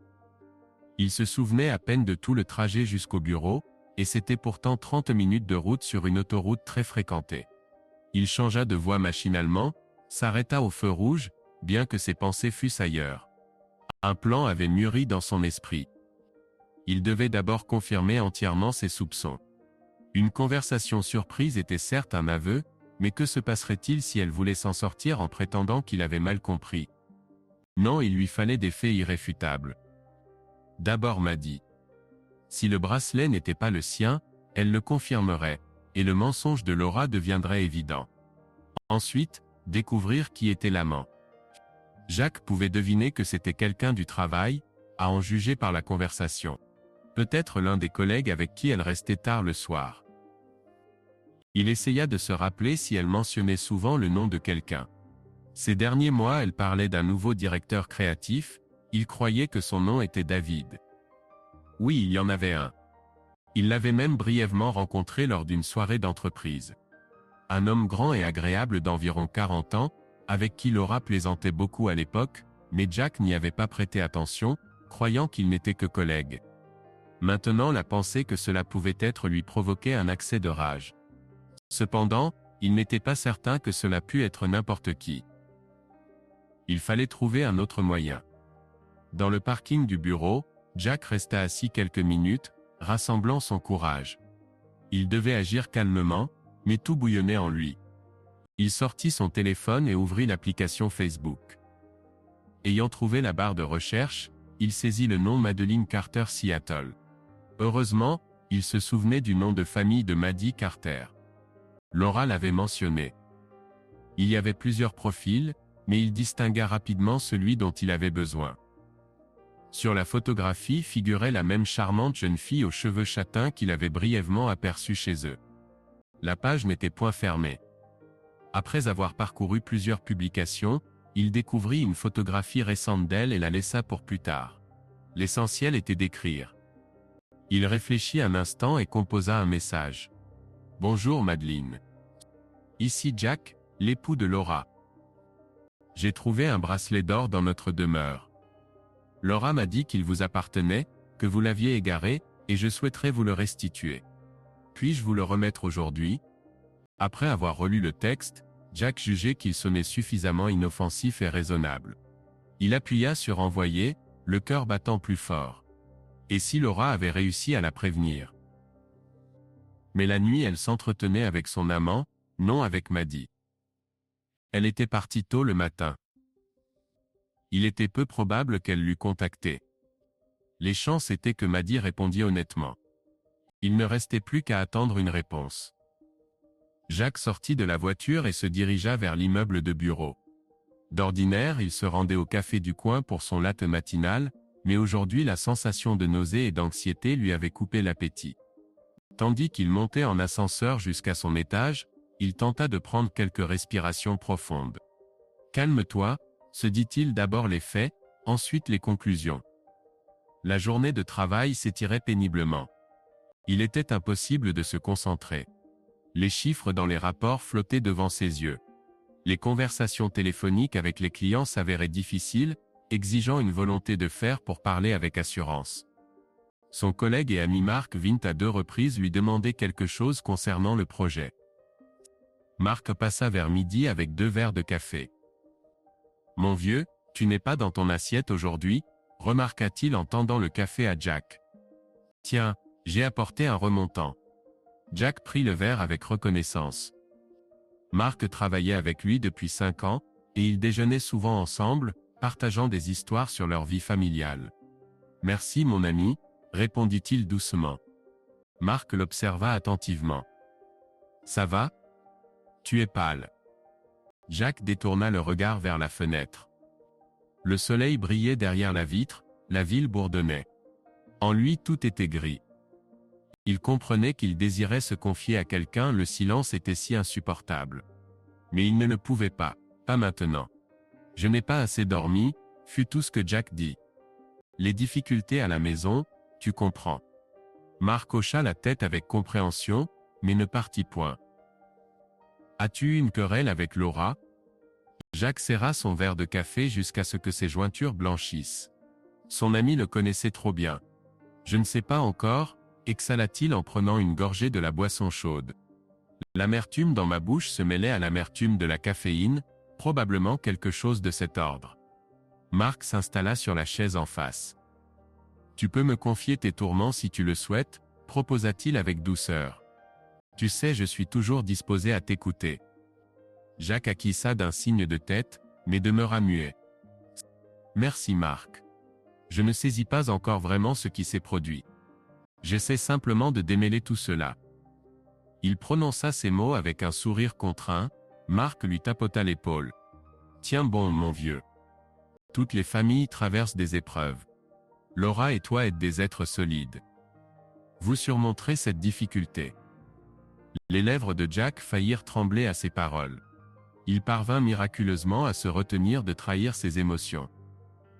[SPEAKER 1] Il se souvenait à peine de tout le trajet jusqu'au bureau, et c'était pourtant 30 minutes de route sur une autoroute très fréquentée. Il changea de voie machinalement, s'arrêta au feu rouge, bien que ses pensées fussent ailleurs. Un plan avait mûri dans son esprit. Il devait d'abord confirmer entièrement ses soupçons. Une conversation surprise était certes un aveu, mais que se passerait-il si elle voulait s'en sortir en prétendant qu'il avait mal compris? Non, il lui fallait des faits irréfutables. D'abord m'a dit. Si le bracelet n'était pas le sien, elle le confirmerait, et le mensonge de Laura deviendrait évident. Ensuite, découvrir qui était l'amant. Jack pouvait deviner que c'était quelqu'un du travail, à en juger par la conversation. Peut-être l'un des collègues avec qui elle restait tard le soir. Il essaya de se rappeler si elle mentionnait souvent le nom de quelqu'un. Ces derniers mois, elle parlait d'un nouveau directeur créatif, il croyait que son nom était David. Oui, il y en avait un. Il l'avait même brièvement rencontré lors d'une soirée d'entreprise. Un homme grand et agréable d'environ 40 ans, avec qui Laura plaisantait beaucoup à l'époque, mais Jack n'y avait pas prêté attention, croyant qu'ils n'étaient que collègues. Maintenant la pensée que cela pouvait être lui provoquait un accès de rage. Cependant, il n'était pas certain que cela pût être n'importe qui. Il fallait trouver un autre moyen. Dans le parking du bureau, Jack resta assis quelques minutes, rassemblant son courage. Il devait agir calmement, mais tout bouillonnait en lui. Il sortit son téléphone et ouvrit l'application Facebook. Ayant trouvé la barre de recherche, il saisit le nom Madeleine Carter Seattle. Heureusement, il se souvenait du nom de famille de Maddie Carter. Laura l'avait mentionné. Il y avait plusieurs profils, mais il distingua rapidement celui dont il avait besoin. Sur la photographie figurait la même charmante jeune fille aux cheveux châtains qu'il avait brièvement aperçue chez eux. La page n'était point fermée. Après avoir parcouru plusieurs publications, il découvrit une photographie récente d'elle et la laissa pour plus tard. L'essentiel était d'écrire. Il réfléchit un instant et composa un message. « Bonjour Madeleine. Ici Jack, l'époux de Laura. J'ai trouvé un bracelet d'or dans notre demeure. Laura m'a dit qu'il vous appartenait, que vous l'aviez égaré, et je souhaiterais vous le restituer. Puis-je vous le remettre aujourd'hui ?» Après avoir relu le texte, Jack jugeait qu'il sonnait suffisamment inoffensif et raisonnable. Il appuya sur envoyer, le cœur battant plus fort. Et si Laura avait réussi à la prévenir? Mais la nuit elle s'entretenait avec son amant, non avec Maddie. Elle était partie tôt le matin. Il était peu probable qu'elle l'eût contacté. Les chances étaient que Maddie répondît honnêtement. Il ne restait plus qu'à attendre une réponse. Jack sortit de la voiture et se dirigea vers l'immeuble de bureau. D'ordinaire, il se rendait au café du coin pour son latte matinal, mais aujourd'hui la sensation de nausée et d'anxiété lui avait coupé l'appétit. Tandis qu'il montait en ascenseur jusqu'à son étage, il tenta de prendre quelques respirations profondes. « Calme-toi », se dit-il, d'abord les faits, ensuite les conclusions. La journée de travail s'étirait péniblement. Il était impossible de se concentrer. Les chiffres dans les rapports flottaient devant ses yeux. Les conversations téléphoniques avec les clients s'avéraient difficiles, exigeant une volonté de faire pour parler avec assurance. Son collègue et ami Mark vint à 2 reprises lui demander quelque chose concernant le projet. Mark passa vers midi avec 2 verres de café. « Mon vieux, tu n'es pas dans ton assiette aujourd'hui » remarqua-t-il en tendant le café à Jack. « Tiens, j'ai apporté un remontant. » Jack prit le verre avec reconnaissance. Mark travaillait avec lui depuis 5 ans, et ils déjeunaient souvent ensemble, partageant des histoires sur leur vie familiale. « Merci mon ami », répondit-il doucement. Mark l'observa attentivement. « Ça va ? Tu es pâle. » Jack détourna le regard vers la fenêtre. Le soleil brillait derrière la vitre, la ville bourdonnait. En lui tout était gris. Il comprenait qu'il désirait se confier à quelqu'un, le silence était si insupportable. Mais il ne le pouvait pas maintenant. « Je n'ai pas assez dormi », fut tout ce que Jack dit. « Les difficultés à la maison, tu comprends. » Mark hocha la tête avec compréhension, mais ne partit point. « As-tu eu une querelle avec Laura ?» Jack serra son verre de café jusqu'à ce que ses jointures blanchissent. Son ami le connaissait trop bien. « Je ne sais pas encore », exhala-t-il en prenant une gorgée de la boisson chaude. L'amertume dans ma bouche se mêlait à l'amertume de la caféine, probablement quelque chose de cet ordre. Mark s'installa sur la chaise en face. « Tu peux me confier tes tourments si tu le souhaites », proposa-t-il avec douceur. « Tu sais, je suis toujours disposé à t'écouter. » Jack acquiesça d'un signe de tête, mais demeura muet. « Merci Mark. Je ne saisis pas encore vraiment ce qui s'est produit. J'essaie simplement de démêler tout cela. » Il prononça ces mots avec un sourire contraint. Mark lui tapota l'épaule. « Tiens bon, mon vieux. Toutes les familles traversent des épreuves. Laura et toi êtes des êtres solides. Vous surmonterez cette difficulté. Les lèvres de Jack faillirent trembler à ces paroles. Il parvint miraculeusement à se retenir de trahir ses émotions.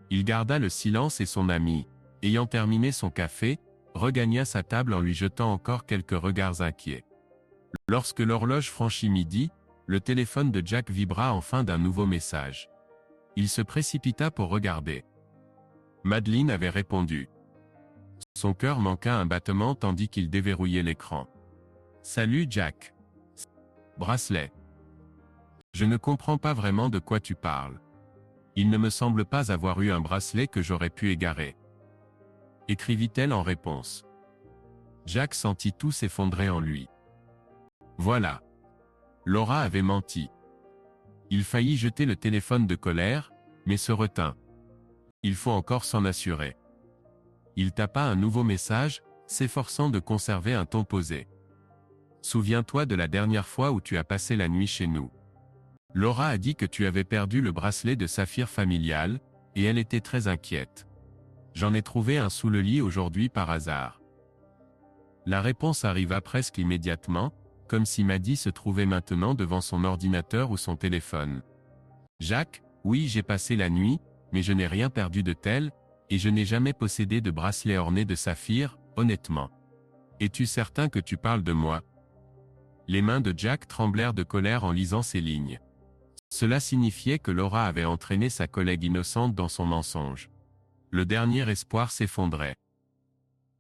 [SPEAKER 1] Il garda le silence et son ami, ayant terminé son café, regagna sa table en lui jetant encore quelques regards inquiets. Lorsque l'horloge franchit midi, le téléphone de Jack vibra enfin d'un nouveau message. Il se précipita pour regarder. Madeleine avait répondu. Son cœur manqua un battement tandis qu'il déverrouillait l'écran. « Salut Jack. Bracelet. Je ne comprends pas vraiment de quoi tu parles. Il ne me semble pas avoir eu un bracelet que j'aurais pu égarer. » écrivit-elle en réponse. Jack sentit tout s'effondrer en lui. Voilà. Laura avait menti. Il faillit jeter le téléphone de colère, mais se retint. Il faut encore s'en assurer. Il tapa un nouveau message, s'efforçant de conserver un ton posé. Souviens-toi de la dernière fois où tu as passé la nuit chez nous. Laura a dit que tu avais perdu le bracelet de saphir familial, et elle était très inquiète. J'en ai trouvé un sous le lit aujourd'hui par hasard. La réponse arriva presque immédiatement, comme si Maddie se trouvait maintenant devant son ordinateur ou son téléphone. Jacques, oui, j'ai passé la nuit, mais je n'ai rien perdu de tel, et je n'ai jamais possédé de bracelet orné de saphir, honnêtement. Es-tu certain que tu parles de moi? Les mains de Jack tremblèrent de colère en lisant ces lignes. Cela signifiait que Laura avait entraîné sa collègue innocente dans son mensonge. Le dernier espoir s'effondrait.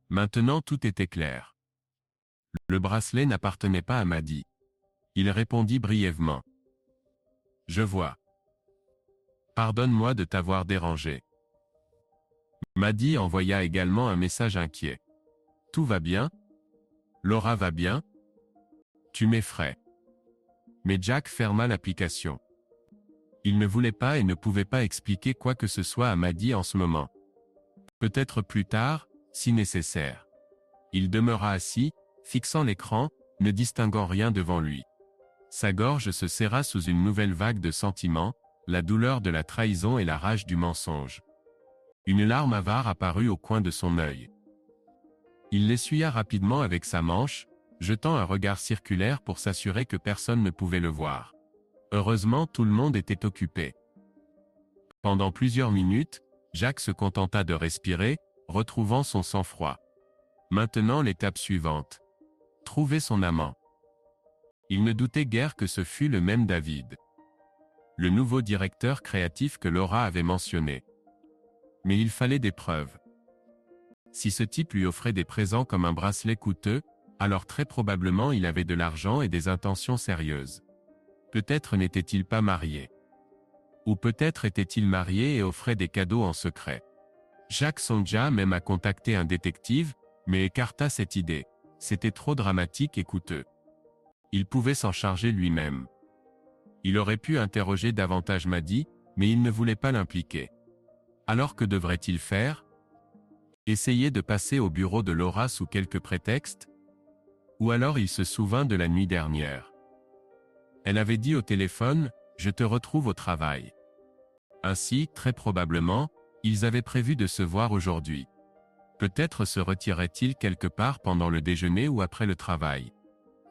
[SPEAKER 1] Maintenant tout était clair. Le bracelet n'appartenait pas à Maddie. Il répondit brièvement. Je vois. Pardonne-moi de t'avoir dérangé. Maddie envoya également un message inquiet. Tout va bien? Laura va bien? Tu m'effraies. Mais Jack ferma l'application. Il ne voulait pas et ne pouvait pas expliquer quoi que ce soit à Maddie en ce moment. Peut-être plus tard, si nécessaire. Il demeura assis, fixant l'écran, ne distinguant rien devant lui. Sa gorge se serra sous une nouvelle vague de sentiments, la douleur de la trahison et la rage du mensonge. Une larme avare apparut au coin de son œil. Il l'essuya rapidement avec sa manche, jetant un regard circulaire pour s'assurer que personne ne pouvait le voir. Heureusement, tout le monde était occupé. Pendant plusieurs minutes, Jack se contenta de respirer, retrouvant son sang-froid. Maintenant l'étape suivante. Trouver son amant. Il ne doutait guère que ce fût le même David. Le nouveau directeur créatif que Laura avait mentionné. Mais il fallait des preuves. Si ce type lui offrait des présents comme un bracelet coûteux, alors très probablement il avait de l'argent et des intentions sérieuses. Peut-être n'était-il pas marié. Ou peut-être était-il marié et offrait des cadeaux en secret. Jack songea même à contacter un détective, mais écarta cette idée. C'était trop dramatique et coûteux. Il pouvait s'en charger lui-même. Il aurait pu interroger davantage Maddie, mais il ne voulait pas l'impliquer. Alors que devrait-il faire? Essayer de passer au bureau de Laura sous quelque prétexte? Ou alors il se souvint de la nuit dernière. Elle avait dit au téléphone, « Je te retrouve au travail ». Ainsi, très probablement, ils avaient prévu de se voir aujourd'hui. Peut-être se retirait-il quelque part pendant le déjeuner ou après le travail.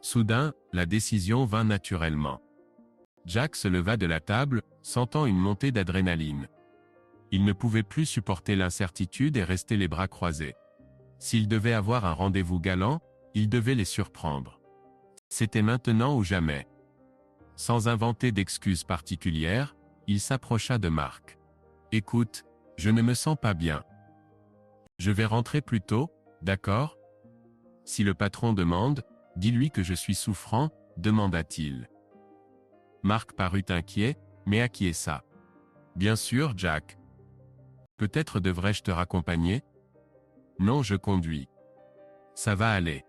[SPEAKER 1] Soudain, la décision vint naturellement. Jack se leva de la table, sentant une montée d'adrénaline. Il ne pouvait plus supporter l'incertitude et rester les bras croisés. S'il devait avoir un rendez-vous galant, il devait les surprendre. C'était maintenant ou jamais. Sans inventer d'excuses particulières, il s'approcha de Marc. « Écoute, je ne me sens pas bien. Je vais rentrer plus tôt, d'accord? Si le patron demande, dis-lui que je suis souffrant, demanda-t-il. Marc parut inquiet, mais acquiesça. Bien sûr, Jack. Peut-être devrais-je te raccompagner? Non, je conduis. Ça va aller.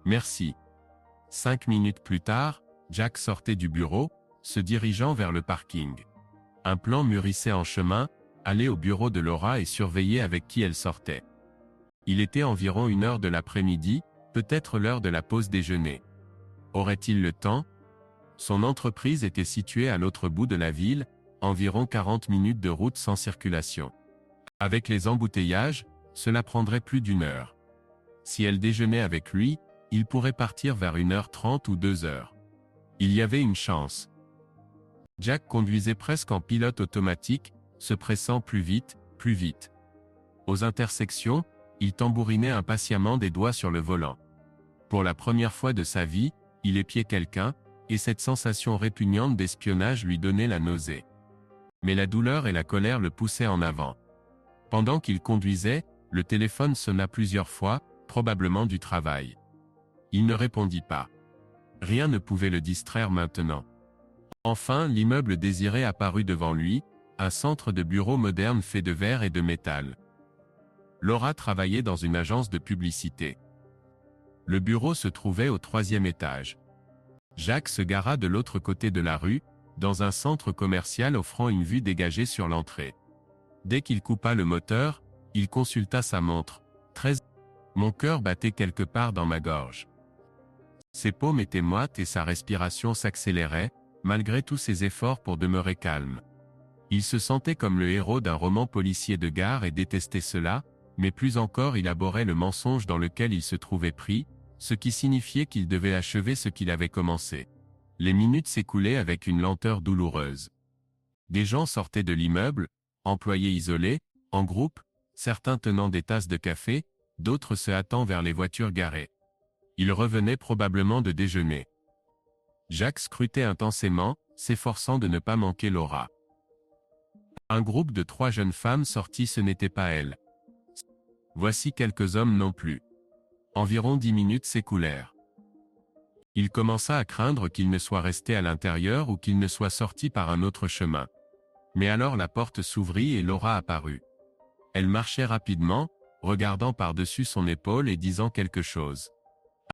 [SPEAKER 1] Merci. 5 minutes plus tard, Jack sortait du bureau, se dirigeant vers le parking. Un plan mûrissait en chemin, aller au bureau de Laura et surveiller avec qui elle sortait. Il était environ 1h de l'après-midi, peut-être l'heure de la pause déjeuner. Aurait-il le temps? Son entreprise était située à l'autre bout de la ville, environ 40 minutes de route sans circulation. Avec les embouteillages, cela prendrait plus d'1 heure. Si elle déjeunait avec lui, il pourrait partir vers 1h30 ou 2h. Il y avait une chance. Jack conduisait presque en pilote automatique, se pressant plus vite, plus vite. Aux intersections, il tambourinait impatiemment des doigts sur le volant. Pour la première fois de sa vie, il épiait quelqu'un, et cette sensation répugnante d'espionnage lui donnait la nausée. Mais la douleur et la colère le poussaient en avant. Pendant qu'il conduisait, le téléphone sonna plusieurs fois, probablement du travail. Il ne répondit pas. Rien ne pouvait le distraire maintenant. Enfin, l'immeuble désiré apparut devant lui, un centre de bureau moderne fait de verre et de métal. Laura travaillait dans une agence de publicité. Le bureau se trouvait au 3e étage. Jack se gara de l'autre côté de la rue, dans un centre commercial offrant une vue dégagée sur l'entrée. Dès qu'il coupa le moteur, il consulta sa montre. 13. Mon cœur battait quelque part dans ma gorge. Ses paumes étaient moites et sa respiration s'accélérait, malgré tous ses efforts pour demeurer calme. Il se sentait comme le héros d'un roman policier de gare et détestait cela, mais plus encore il abhorrait le mensonge dans lequel il se trouvait pris, ce qui signifiait qu'il devait achever ce qu'il avait commencé. Les minutes s'écoulaient avec une lenteur douloureuse. Des gens sortaient de l'immeuble, employés isolés, en groupe, certains tenant des tasses de café, d'autres se hâtant vers les voitures garées. Ils revenaient probablement de déjeuner. Jack scrutait intensément, s'efforçant de ne pas manquer Laura. Un groupe de 3 jeunes femmes sorties, ce n'était pas elle. Voici quelques hommes non plus. Environ 10 minutes s'écoulèrent. Il commença à craindre qu'il ne soit resté à l'intérieur ou qu'il ne soit sorti par un autre chemin. Mais alors la porte s'ouvrit et Laura apparut. Elle marchait rapidement, regardant par-dessus son épaule et disant quelque chose.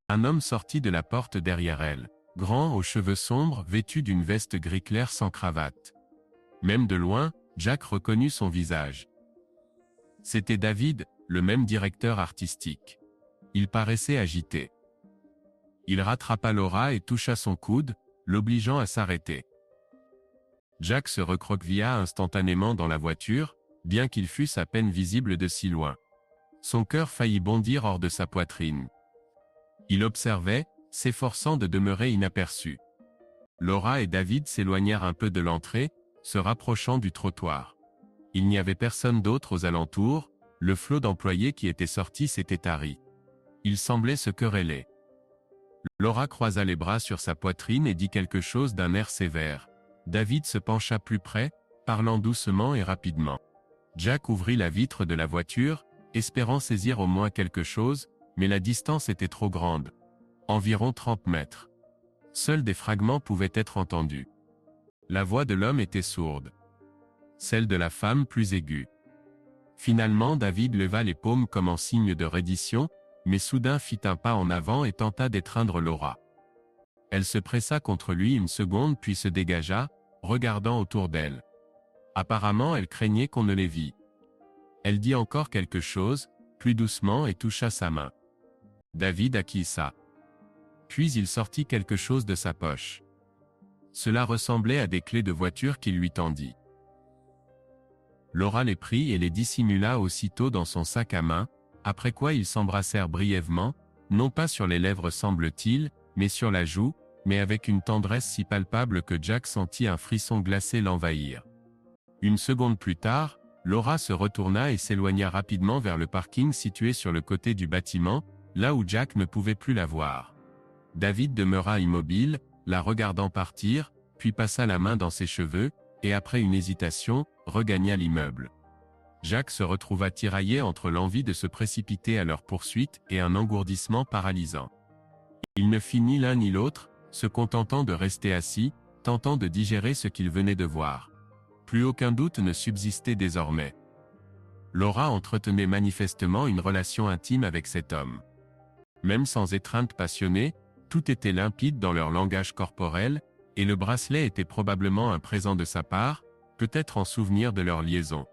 [SPEAKER 1] Un homme sortit de la porte derrière elle, grand, aux cheveux sombres, vêtu d'une veste gris clair sans cravate. Même de loin, Jack reconnut son visage. C'était David, le même directeur artistique. Il paraissait agité. Il rattrapa Laura et toucha son coude, l'obligeant à s'arrêter. Jack se recroquevilla instantanément dans la voiture, bien qu'ils fussent à peine visibles de si loin. Son cœur faillit bondir hors de sa poitrine. Il observait, s'efforçant de demeurer inaperçu. Laura et David s'éloignèrent un peu de l'entrée, se rapprochant du trottoir. Il n'y avait personne d'autre aux alentours, le flot d'employés qui étaient sortis s'était tari. Ils semblaient se quereller. Laura croisa les bras sur sa poitrine et dit quelque chose d'un air sévère. David se pencha plus près, parlant doucement et rapidement. Jack ouvrit la vitre de la voiture, espérant saisir au moins quelque chose, mais la distance était trop grande. Environ 30 mètres. Seuls des fragments pouvaient être entendus. La voix de l'homme était sourde. Celle de la femme plus aiguë. Finalement David leva les paumes comme en signe de reddition, mais soudain fit un pas en avant et tenta d'étreindre Laura. Elle se pressa contre lui une seconde puis se dégagea, regardant autour d'elle. Apparemment elle craignait qu'on ne les vît. Elle dit encore quelque chose, plus doucement et toucha sa main. David acquiesça. Puis il sortit quelque chose de sa poche. Cela ressemblait à des clés de voiture qu'il lui tendit. Laura les prit et les dissimula aussitôt dans son sac à main, après quoi ils s'embrassèrent brièvement, non pas sur les lèvres semble-t-il, mais sur la joue, mais avec une tendresse si palpable que Jack sentit un frisson glacé l'envahir. Une seconde plus tard, Laura se retourna et s'éloigna rapidement vers le parking situé sur le côté du bâtiment, là où Jack ne pouvait plus la voir. David demeura immobile, la regardant partir, puis passa la main dans ses cheveux, et après une hésitation, regagna l'immeuble. Jack se retrouva tiraillé entre l'envie de se précipiter à leur poursuite et un engourdissement paralysant. Il ne fit ni l'un ni l'autre, se contentant de rester assis, tentant de digérer ce qu'il venait de voir. Plus aucun doute ne subsistait désormais. Laura entretenait manifestement une relation intime avec cet homme. Même sans étreinte passionnée, tout était limpide dans leur langage corporel, et le bracelet était probablement un présent de sa part, peut-être en souvenir de leur liaison.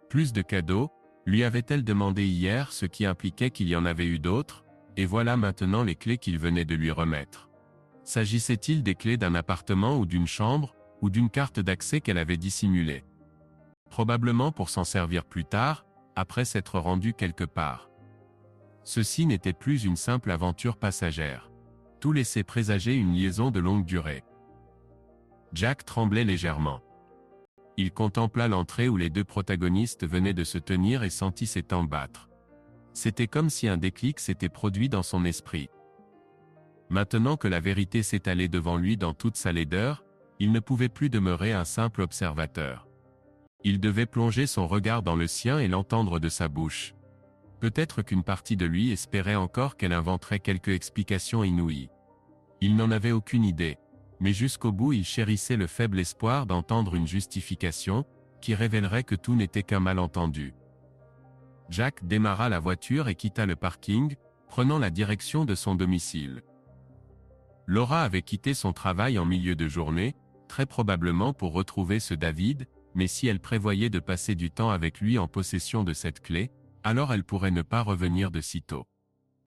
[SPEAKER 1] Plus de cadeaux, lui avait-elle demandé hier, ce qui impliquait qu'il y en avait eu d'autres, et voilà maintenant les clés qu'il venait de lui remettre. S'agissait-il des clés d'un appartement ou d'une chambre, ou d'une carte d'accès qu'elle avait dissimulée? Probablement pour s'en servir plus tard, après s'être rendue quelque part. Ceci n'était plus une simple aventure passagère. Tout laissait présager une liaison de longue durée. Jack tremblait légèrement. Il contempla l'entrée où les deux protagonistes venaient de se tenir et sentit ses tempes battre. C'était comme si un déclic s'était produit dans son esprit. Maintenant que la vérité s'étalait devant lui dans toute sa laideur, il ne pouvait plus demeurer un simple observateur. Il devait plonger son regard dans le sien et l'entendre de sa bouche. Peut-être qu'une partie de lui espérait encore qu'elle inventerait quelque explication inouïe. Il n'en avait aucune idée, mais jusqu'au bout il chérissait le faible espoir d'entendre une justification, qui révélerait que tout n'était qu'un malentendu. Jack démarra la voiture et quitta le parking, prenant la direction de son domicile. Laura avait quitté son travail en milieu de journée, très probablement pour retrouver ce David, mais si elle prévoyait de passer du temps avec lui en possession de cette clé, alors elle pourrait ne pas revenir de sitôt.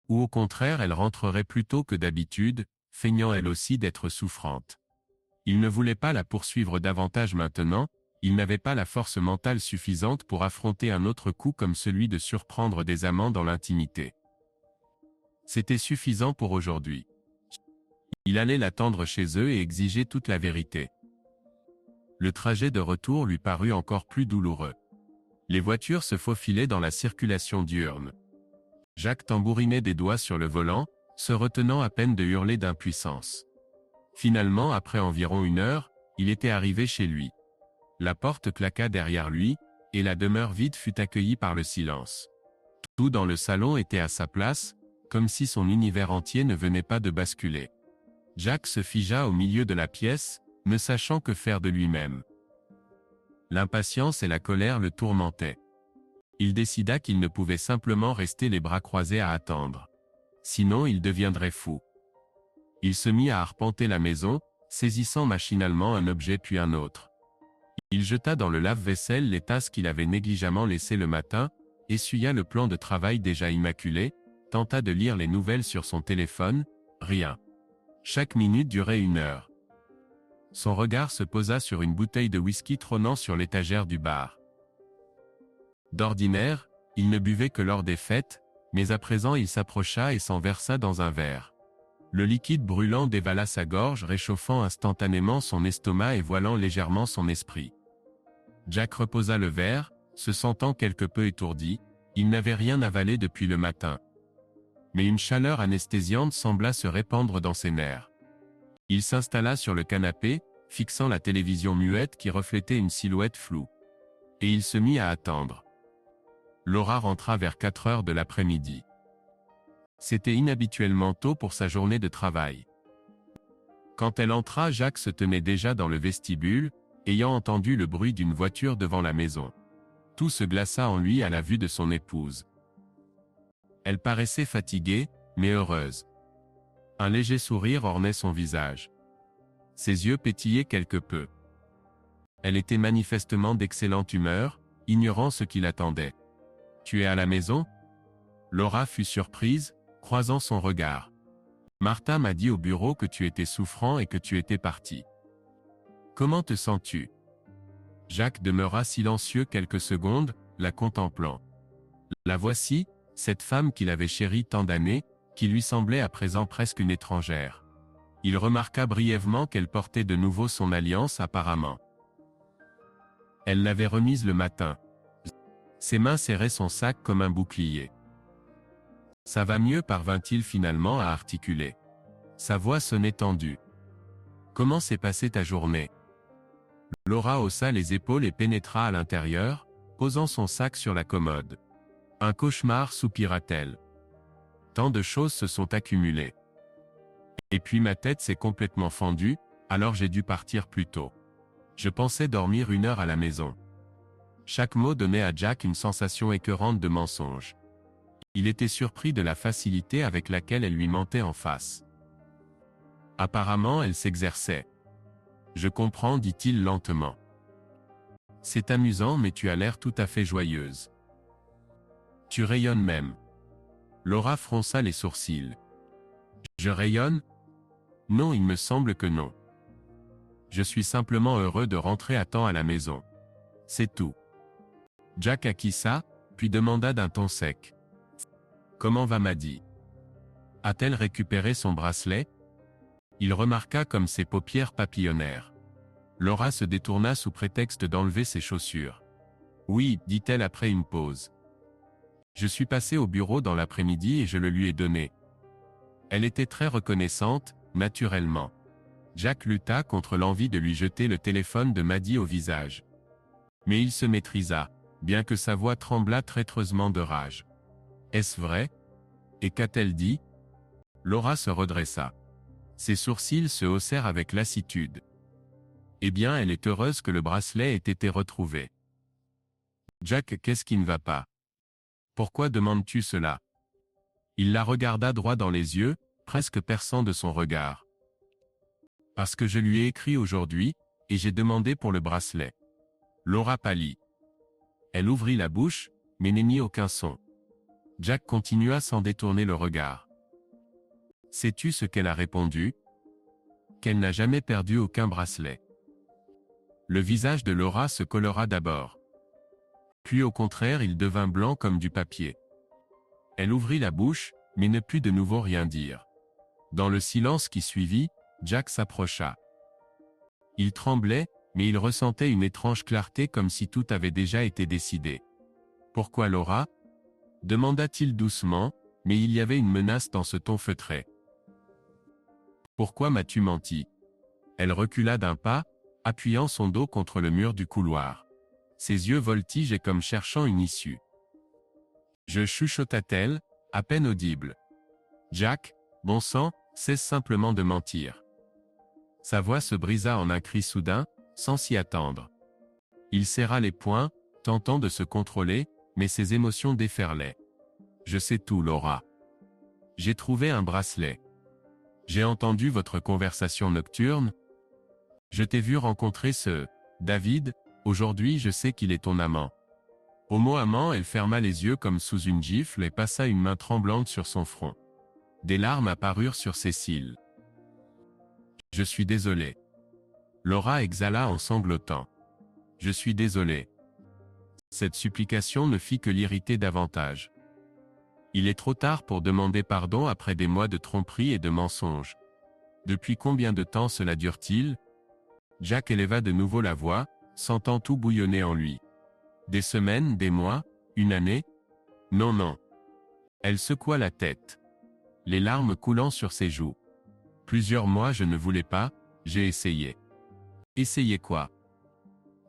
[SPEAKER 1] Ou au contraire elle rentrerait plus tôt que d'habitude, feignant elle aussi d'être souffrante. Il ne voulait pas la poursuivre davantage maintenant, il n'avait pas la force mentale suffisante pour affronter un autre coup comme celui de surprendre des amants dans l'intimité. C'était suffisant pour aujourd'hui. Il allait l'attendre chez eux et exiger toute la vérité. Le trajet de retour lui parut encore plus douloureux. Les voitures se faufilaient dans la circulation diurne. Jack tambourinait des doigts sur le volant, se retenant à peine de hurler d'impuissance. Finalement, après environ 1 heure, il était arrivé chez lui. La porte claqua derrière lui, et la demeure vide fut accueillie par le silence. Tout dans le salon était à sa place, comme si son univers entier ne venait pas de basculer. Jack se figea au milieu de la pièce, ne sachant que faire de lui-même. L'impatience et la colère le tourmentaient. Il décida qu'il ne pouvait simplement rester les bras croisés à attendre. Sinon il deviendrait fou. Il se mit à arpenter la maison, saisissant machinalement un objet puis un autre. Il jeta dans le lave-vaisselle les tasses qu'il avait négligemment laissées le matin, essuya le plan de travail déjà immaculé, tenta de lire les nouvelles sur son téléphone, rien. Chaque minute durait 1 heure. Son regard se posa sur une bouteille de whisky trônant sur l'étagère du bar. D'ordinaire, il ne buvait que lors des fêtes, mais à présent il s'approcha et s'en versa dans un verre. Le liquide brûlant dévala sa gorge, réchauffant instantanément son estomac et voilant légèrement son esprit. Jack reposa le verre, se sentant quelque peu étourdi, il n'avait rien avalé depuis le matin. Mais une chaleur anesthésiante sembla se répandre dans ses nerfs. Il s'installa sur le canapé, fixant la télévision muette qui reflétait une silhouette floue. Et il se mit à attendre. Laura rentra vers 4 heures de l'après-midi. C'était inhabituellement tôt pour sa journée de travail. Quand elle entra, Jack se tenait déjà dans le vestibule, ayant entendu le bruit d'une voiture devant la maison. Tout se glaça en lui à la vue de son épouse. Elle paraissait fatiguée, mais heureuse. Un léger sourire ornait son visage. Ses yeux pétillaient quelque peu. Elle était manifestement d'excellente humeur, ignorant ce qui l'attendait. « Tu es à la maison ?» Laura fut surprise, croisant son regard. « Martha m'a dit au bureau que tu étais souffrant et que tu étais parti. Comment te sens-tu » Jack demeura silencieux quelques secondes, la contemplant. La voici, cette femme qu'il avait chérie tant d'années, qui lui semblait à présent presque une étrangère. Il remarqua brièvement qu'elle portait de nouveau son alliance apparemment. Elle l'avait remise le matin. Ses mains serraient son sac comme un bouclier. « Ça va mieux » parvint-il finalement à articuler. Sa voix sonnait tendue. « Comment s'est passée ta journée ?» Laura haussa les épaules et pénétra à l'intérieur, posant son sac sur la commode. « Un cauchemar » soupira-t-elle. « Tant de choses se sont accumulées. Et puis ma tête s'est complètement fendue, alors j'ai dû partir plus tôt. Je pensais dormir 1 heure à la maison. » Chaque mot donnait à Jack une sensation écœurante de mensonge. Il était surpris de la facilité avec laquelle elle lui mentait en face. Apparemment elle s'exerçait. « Je comprends » dit-il lentement. « C'est amusant mais tu as l'air tout à fait joyeuse. Tu rayonnes même. » Laura fronça les sourcils. « Je rayonne ? Non, il me semble que non. Je suis simplement heureux de rentrer à temps à la maison. C'est tout. » Jack acquiesça, puis demanda d'un ton sec. « Comment va Maddy? A-t-elle récupéré son bracelet? Il remarqua comme ses paupières papillonnèrent. Laura se détourna sous prétexte d'enlever ses chaussures. Oui, dit-elle après une pause. Je suis passé au bureau dans l'après-midi et je le lui ai donné. Elle était très reconnaissante, naturellement. Jack lutta contre l'envie de lui jeter le téléphone de Maddy au visage. Mais il se maîtrisa, bien que sa voix tremblât traîtreusement de rage. Est-ce vrai? Et qu'a-t-elle dit? Laura se redressa. Ses sourcils se haussèrent avec lassitude. Eh bien, elle est heureuse que le bracelet ait été retrouvé. Jack, qu'est-ce qui ne va pas? Pourquoi demandes-tu cela? Il la regarda droit dans les yeux, presque perçant de son regard. Parce que je lui ai écrit aujourd'hui, et j'ai demandé pour le bracelet. Laura pâlit. Elle ouvrit la bouche, mais n'émit aucun son. Jack continua sans détourner le regard. Sais-tu ce qu'elle a répondu? Qu'elle n'a jamais perdu aucun bracelet. Le visage de Laura se colora d'abord. Puis au contraire il devint blanc comme du papier. Elle ouvrit la bouche, mais ne put de nouveau rien dire. Dans le silence qui suivit, Jack s'approcha. Il tremblait, mais il ressentait une étrange clarté comme si tout avait déjà été décidé. Pourquoi Laura? Demanda-t-il doucement, mais il y avait une menace dans ce ton feutré. Pourquoi m'as-tu menti? Elle recula d'un pas, appuyant son dos contre le mur du couloir. Ses yeux voltigeaient comme cherchant une issue. Je chuchota-t-elle, à peine audible. Jack, bon sang, cesse simplement de mentir. Sa voix se brisa en un cri soudain, sans s'y attendre. Il serra les poings, tentant de se contrôler, mais ses émotions déferlaient. Je sais tout, Laura. J'ai trouvé un bracelet. J'ai entendu votre conversation nocturne. Je t'ai vu rencontrer ce David, aujourd'hui je sais qu'il est ton amant. Au mot amant, elle ferma les yeux comme sous une gifle et passa une main tremblante sur son front. Des larmes apparurent sur ses cils. Je suis désolé. Laura exhala en sanglotant. Je suis désolé. Cette supplication ne fit que l'irriter davantage. Il est trop tard pour demander pardon après des mois de tromperie et de mensonges. Depuis combien de temps cela dure-t-il? Jack éleva de nouveau la voix, sentant tout bouillonner en lui. Des semaines, des mois, une année? Non, non. Elle secoua la tête. Les larmes coulant sur ses joues. Plusieurs mois je ne voulais pas, j'ai essayé. Essayé quoi?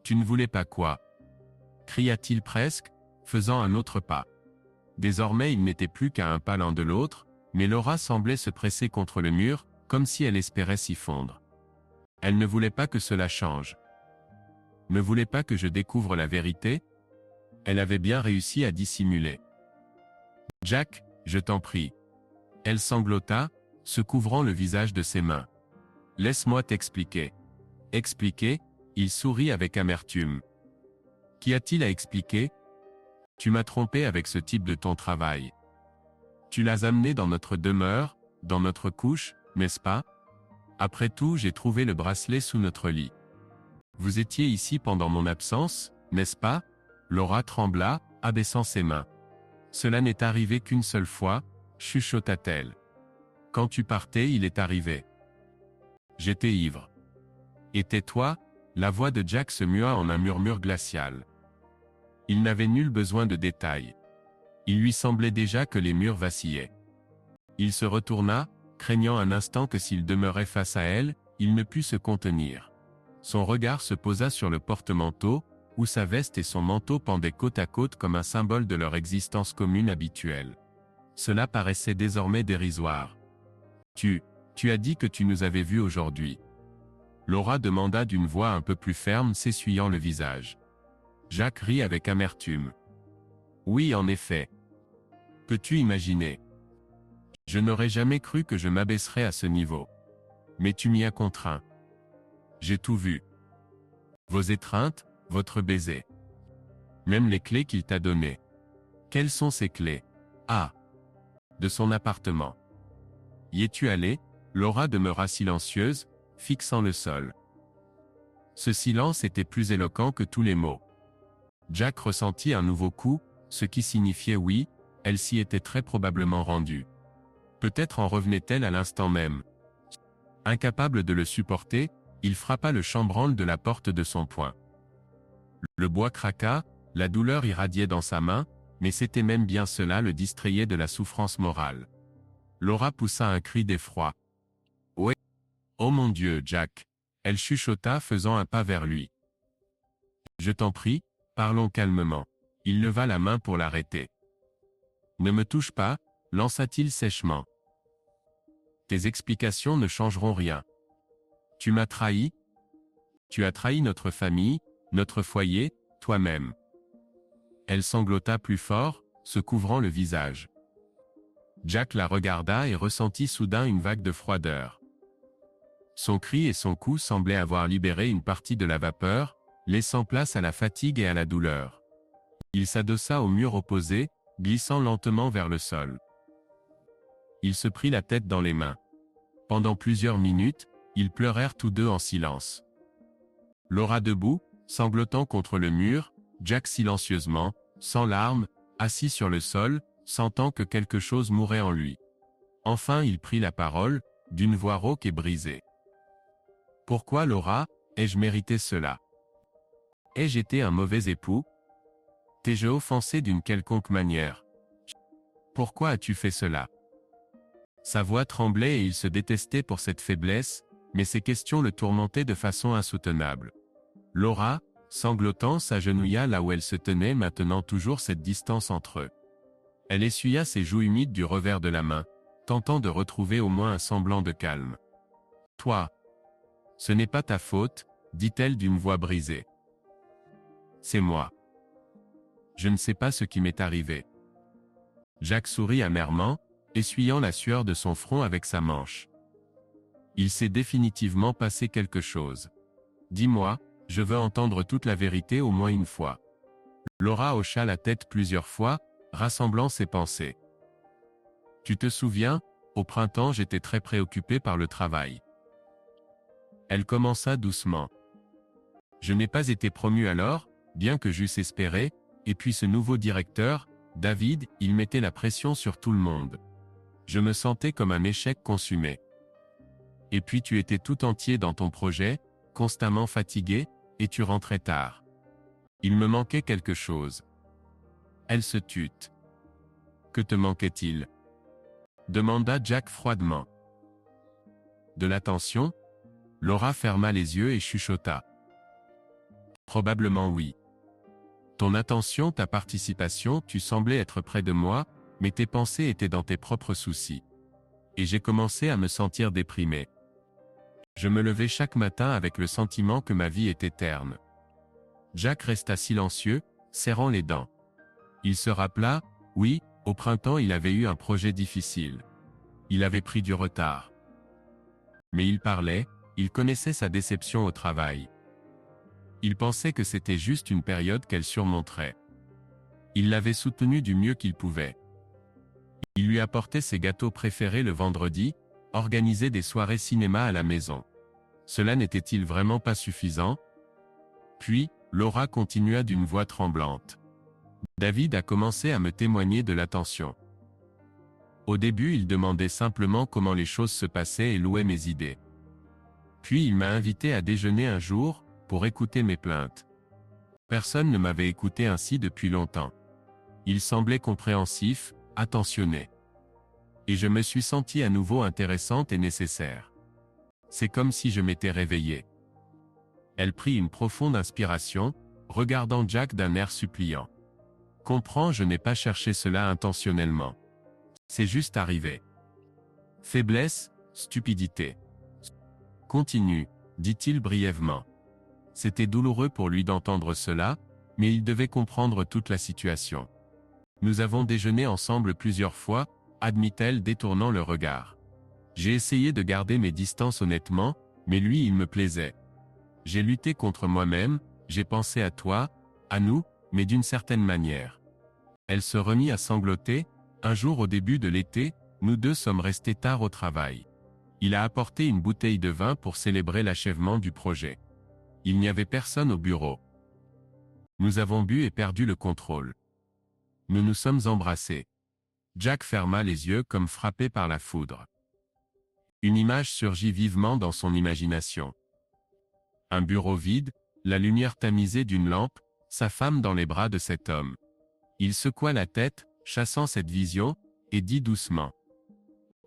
[SPEAKER 1] Tu ne voulais pas quoi? Cria-t-il presque, faisant un autre pas. Désormais ils n'étaient plus qu'à un pas l'un de l'autre, mais Laura semblait se presser contre le mur, comme si elle espérait s'y fondre. Elle ne voulait pas que cela change. Ne voulait pas que je découvre la vérité? Elle avait bien réussi à dissimuler. Jack, je t'en prie. Elle sanglota, se couvrant le visage de ses mains. Laisse-moi t'expliquer. Expliquer? Il sourit avec amertume. Qu'y a-t-il à expliquer? Tu m'as trompé avec ce type de ton travail. Tu l'as amené dans notre demeure, dans notre couche, n'est-ce pas? Après tout, j'ai trouvé le bracelet sous notre lit. Vous étiez ici pendant mon absence, n'est-ce pas? Laura trembla, abaissant ses mains. Cela n'est arrivé qu'une seule fois, chuchota-t-elle. Quand tu partais, il est arrivé. J'étais ivre. Et tais-toi? La voix de Jack se mua en un murmure glacial. Il n'avait nul besoin de détails. Il lui semblait déjà que les murs vacillaient. Il se retourna, craignant un instant que s'il demeurait face à elle, il ne pût se contenir. Son regard se posa sur le porte-manteau, où sa veste et son manteau pendaient côte à côte comme un symbole de leur existence commune habituelle. Cela paraissait désormais dérisoire. Tu as dit que tu nous avais vus aujourd'hui. Laura demanda d'une voix un peu plus ferme, s'essuyant le visage. Jack rit avec amertume. Oui, en effet. Peux-tu imaginer? Je n'aurais jamais cru que je m'abaisserais à ce niveau. Mais tu m'y as contraint. J'ai tout vu. Vos étreintes, votre baiser. Même les clés qu'il t'a données. Quelles sont ces clés? Ah! De son appartement. Y es-tu allé? Laura demeura silencieuse, fixant le sol. Ce silence était plus éloquent que tous les mots. Jack ressentit un nouveau coup, ce qui signifiait oui, elle s'y était très probablement rendue. Peut-être en revenait-elle à l'instant même. Incapable de le supporter, il frappa le chambranle de la porte de son poing. Le bois craqua, la douleur irradiait dans sa main, mais c'était même bien cela le distrayait de la souffrance morale. Laura poussa un cri d'effroi. « Ouais. Oh mon Dieu, Jack !» Elle chuchota faisant un pas vers lui. « Je t'en prie, parlons calmement. » Il leva la main pour l'arrêter. « Ne me touche pas, lança-t-il sèchement. Tes explications ne changeront rien. Tu m'as trahi. Tu as trahi notre famille, notre foyer, toi-même. » Elle sanglota plus fort, se couvrant le visage. Jack la regarda et ressentit soudain une vague de froideur. Son cri et son cou semblaient avoir libéré une partie de la vapeur, laissant place à la fatigue et à la douleur. Il s'adossa au mur opposé, glissant lentement vers le sol. Il se prit la tête dans les mains. Pendant plusieurs minutes, ils pleurèrent tous deux en silence. Laura debout, sanglotant contre le mur, Jack silencieusement, sans larmes, assis sur le sol, sentant que quelque chose mourait en lui. Enfin il prit la parole, d'une voix rauque et brisée. « Pourquoi, Laura, ai-je mérité cela? Ai-je été un mauvais époux? T'ai-je offensé d'une quelconque manière? Pourquoi as-tu fait cela? » Sa voix tremblait et il se détestait pour cette faiblesse, mais ces questions le tourmentaient de façon insoutenable. Laura, sanglotant, s'agenouilla là où elle se tenait, maintenant toujours cette distance entre eux. Elle essuya ses joues humides du revers de la main, tentant de retrouver au moins un semblant de calme. « Toi. Ce n'est pas ta faute, dit-elle d'une voix brisée. C'est moi. Je ne sais pas ce qui m'est arrivé. » Jack sourit amèrement, essuyant la sueur de son front avec sa manche. Il s'est définitivement passé quelque chose. Dis-moi, je veux entendre toute la vérité au moins une fois. Laura hocha la tête plusieurs fois, rassemblant ses pensées. Tu te souviens, au printemps j'étais très préoccupé par le travail. Elle commença doucement. Je n'ai pas été promu alors, bien que j'eusse espéré, et puis ce nouveau directeur, David, il mettait la pression sur tout le monde. Je me sentais comme un échec consumé. Et puis tu étais tout entier dans ton projet, constamment fatigué, et tu rentrais tard. Il me manquait quelque chose. Elle se tut. Que te manquait-il? Demanda Jack froidement. De l'attention? Laura ferma les yeux et chuchota. Probablement oui. Ton attention, ta participation, tu semblais être près de moi, mais tes pensées étaient dans tes propres soucis. Et j'ai commencé à me sentir déprimé. Je me levais chaque matin avec le sentiment que ma vie était terne. Jack resta silencieux, serrant les dents. Il se rappela, oui, au printemps il avait eu un projet difficile. Il avait pris du retard. Mais il parlait, il connaissait sa déception au travail. Il pensait que c'était juste une période qu'elle surmonterait. Il l'avait soutenue du mieux qu'il pouvait. Il lui apportait ses gâteaux préférés le vendredi, organisait des soirées cinéma à la maison. Cela n'était-il vraiment pas suffisant? Puis, Laura continua d'une voix tremblante. David a commencé à me témoigner de l'attention. Au début, il demandait simplement comment les choses se passaient et louait mes idées. Puis il m'a invité à déjeuner un jour, pour écouter mes plaintes. Personne ne m'avait écouté ainsi depuis longtemps. Il semblait compréhensif, attentionné. Et je me suis sentie à nouveau intéressante et nécessaire. C'est comme si je m'étais réveillée. Elle prit une profonde inspiration, regardant Jack d'un air suppliant. Comprends, je n'ai pas cherché cela intentionnellement. C'est juste arrivé. Faiblesse, stupidité. Continue, dit-il brièvement. C'était douloureux pour lui d'entendre cela, mais il devait comprendre toute la situation. Nous avons déjeuné ensemble plusieurs fois, admit-elle détournant le regard. J'ai essayé de garder mes distances honnêtement, mais lui il me plaisait. J'ai lutté contre moi-même, j'ai pensé à toi, à nous, mais d'une certaine manière. Elle se remit à sangloter. Un jour au début de l'été, nous deux sommes restés tard au travail. Il a apporté une bouteille de vin pour célébrer l'achèvement du projet. Il n'y avait personne au bureau. Nous avons bu et perdu le contrôle. Nous nous sommes embrassés. Jack ferma les yeux comme frappé par la foudre. Une image surgit vivement dans son imagination. Un bureau vide, la lumière tamisée d'une lampe, sa femme dans les bras de cet homme. Il secoua la tête, chassant cette vision, et dit doucement.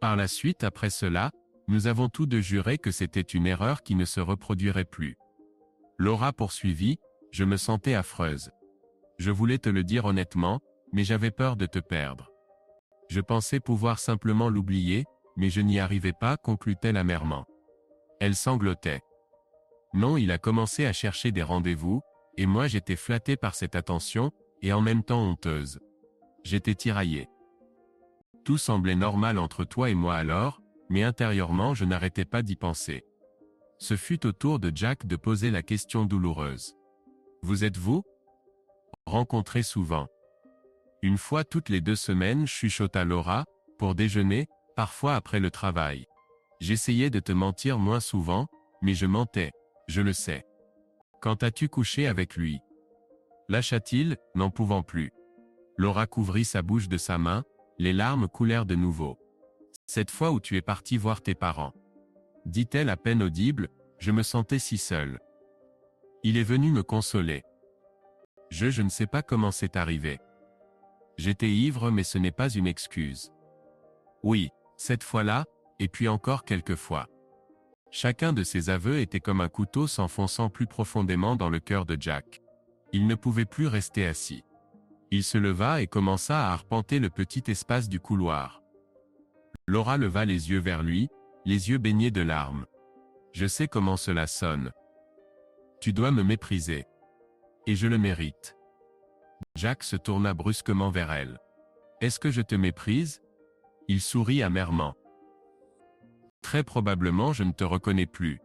[SPEAKER 1] Par la suite, après cela, nous avons tous deux juré que c'était une erreur qui ne se reproduirait plus. Laura poursuivit, je me sentais affreuse. Je voulais te le dire honnêtement, mais j'avais peur de te perdre. Je pensais pouvoir simplement l'oublier, mais je n'y arrivais pas, conclut-elle amèrement. Elle sanglotait. Non, il a commencé à chercher des rendez-vous, et moi j'étais flattée par cette attention, et en même temps honteuse. J'étais tiraillée. Tout semblait normal entre toi et moi alors, mais intérieurement je n'arrêtais pas d'y penser. Ce fut au tour de Jack de poser la question douloureuse. Vous êtes-vous rencontrés souvent? Une fois toutes les 2 semaines, chuchota Laura, pour déjeuner, parfois après le travail. J'essayais de te mentir moins souvent, mais je mentais, je le sais. Quand as-tu couché avec lui? Lâcha-t-il, n'en pouvant plus. Laura couvrit sa bouche de sa main, les larmes coulèrent de nouveau. Cette fois où tu es parti voir tes parents. Dit-elle à peine audible, je me sentais si seule. Il est venu me consoler. Je ne sais pas comment c'est arrivé. J'étais ivre mais ce n'est pas une excuse. Oui, cette fois-là, et puis encore quelques fois. Chacun de ces aveux était comme un couteau s'enfonçant plus profondément dans le cœur de Jack. Il ne pouvait plus rester assis. Il se leva et commença à arpenter le petit espace du couloir. Laura leva les yeux vers lui, les yeux baignés de larmes. Je sais comment cela sonne. Tu dois me mépriser. Et je le mérite. Jack se tourna brusquement vers elle. Est-ce que je te méprise? Il sourit amèrement. Très probablement je ne te reconnais plus.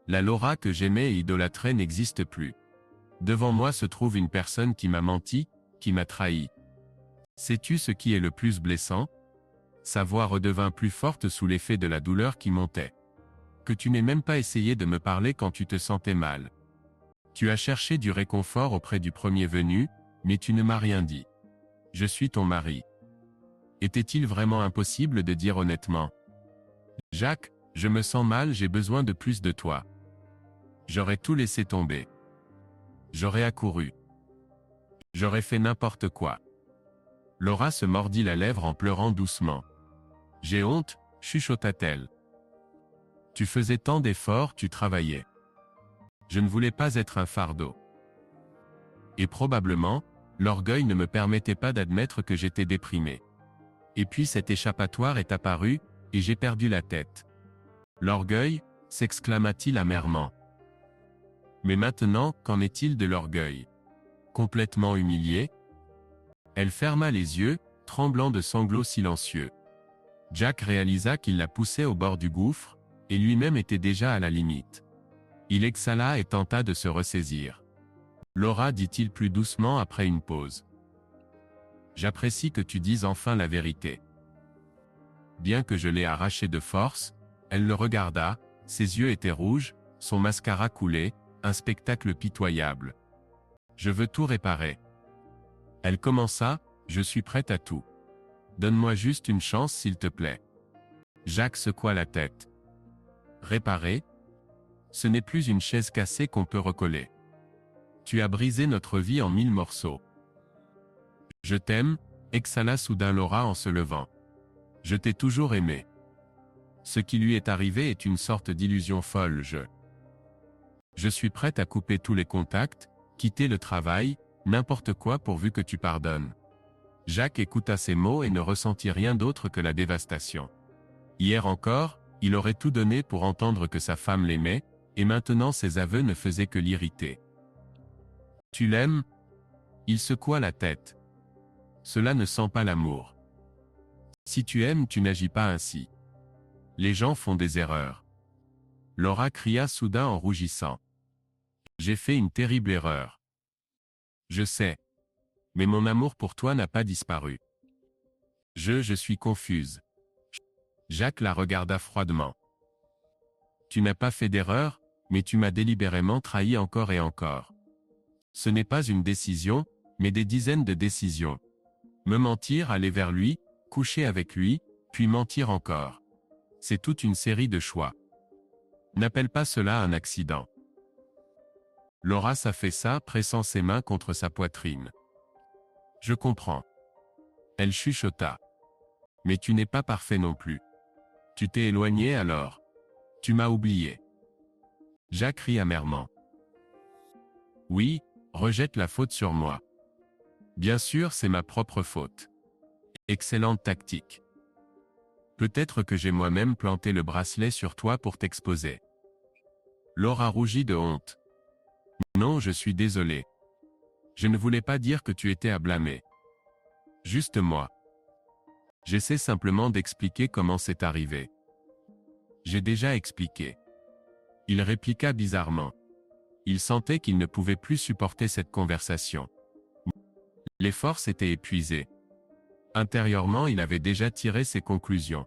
[SPEAKER 1] La Laura que j'aimais et idolâtrais n'existe plus. Devant moi se trouve une personne qui m'a menti, qui m'a trahi. Sais-tu ce qui est le plus blessant? Sa voix redevint plus forte sous l'effet de la douleur qui montait. Que tu n'aies même pas essayé de me parler quand tu te sentais mal. Tu as cherché du réconfort auprès du premier venu, mais tu ne m'as rien dit. Je suis ton mari. Était-il vraiment impossible de dire honnêtement? Jacques, je me sens mal, j'ai besoin de plus de toi. J'aurais tout laissé tomber. J'aurais accouru. J'aurais fait n'importe quoi. Laura se mordit la lèvre en pleurant doucement. J'ai honte, chuchota-t-elle. Tu faisais tant d'efforts, tu travaillais. Je ne voulais pas être un fardeau. Et probablement, l'orgueil ne me permettait pas d'admettre que j'étais déprimé. Et puis cet échappatoire est apparu, et j'ai perdu la tête. L'orgueil, s'exclama-t-il amèrement. Mais maintenant, qu'en est-il de l'orgueil? Complètement humilié? Elle ferma les yeux, tremblant de sanglots silencieux. Jack réalisa qu'il la poussait au bord du gouffre, et lui-même était déjà à la limite. Il exhala et tenta de se ressaisir. Laura, dit-il plus doucement après une pause. J'apprécie que tu dises enfin la vérité. Bien que je l'ai arraché de force, elle le regarda, ses yeux étaient rouges, son mascara coulait, un spectacle pitoyable. Je veux tout réparer. Elle commença, je suis prête à tout. Donne-moi juste une chance s'il te plaît. Jacques secoua la tête. Réparer? Ce n'est plus une chaise cassée qu'on peut recoller. Tu as brisé notre vie en 1000 morceaux. Je t'aime, exhala soudain Laura en se levant. Je t'ai toujours aimé. Ce qui lui est arrivé est une sorte d'illusion folle, Je suis prête à couper tous les contacts, quitter le travail, n'importe quoi pourvu que tu pardonnes. Jacques écouta ces mots et ne ressentit rien d'autre que la dévastation. Hier encore, il aurait tout donné pour entendre que sa femme l'aimait, et maintenant ses aveux ne faisaient que l'irriter. Tu l'aimes? Il secoua la tête. Cela ne sent pas l'amour. Si tu aimes, tu n'agis pas ainsi. Les gens font des erreurs. Laura cria soudain en rougissant. J'ai fait une terrible erreur. Je sais. Mais mon amour pour toi n'a pas disparu. Je suis confuse. Jacques la regarda froidement. Tu n'as pas fait d'erreur, mais tu m'as délibérément trahi encore et encore. Ce n'est pas une décision, mais des dizaines de décisions. Me mentir, aller vers lui, coucher avec lui, puis mentir encore. C'est toute une série de choix. N'appelle pas cela un accident. Laura s'affaissa, pressant ses mains contre sa poitrine. Je comprends. Elle chuchota. Mais tu n'es pas parfait non plus. Tu t'es éloigné alors. Tu m'as oublié. Jack rit amèrement. Oui, rejette la faute sur moi. Bien sûr, c'est ma propre faute. Excellente tactique. Peut-être que j'ai moi-même planté le bracelet sur toi pour t'exposer. Laura rougit de honte. Non, je suis désolé. Je ne voulais pas dire que tu étais à blâmer. Juste moi. J'essaie simplement d'expliquer comment c'est arrivé. J'ai déjà expliqué. Il répliqua bizarrement. Il sentait qu'il ne pouvait plus supporter cette conversation. Les forces étaient épuisées. Intérieurement, il avait déjà tiré ses conclusions.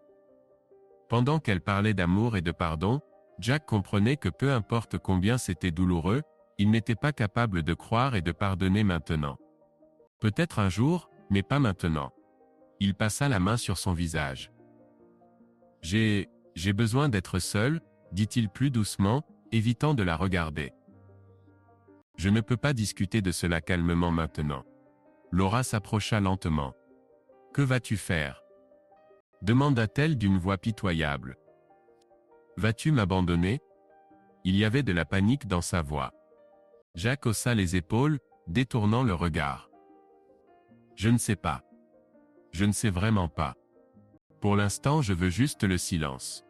[SPEAKER 1] Pendant qu'elle parlait d'amour et de pardon, Jack comprenait que peu importe combien c'était douloureux, il n'était pas capable de croire et de pardonner maintenant. Peut-être un jour, mais pas maintenant. Il passa la main sur son visage. J'ai besoin d'être seul, dit-il plus doucement, évitant de la regarder. Je ne peux pas discuter de cela calmement maintenant. Laura s'approcha lentement. Que vas-tu faire? Demanda-t-elle d'une voix pitoyable. Vas-tu m'abandonner? Il y avait de la panique dans sa voix. Jack haussa les épaules, détournant le regard. Je ne sais pas. Je ne sais vraiment pas. Pour l'instant, je veux juste le silence.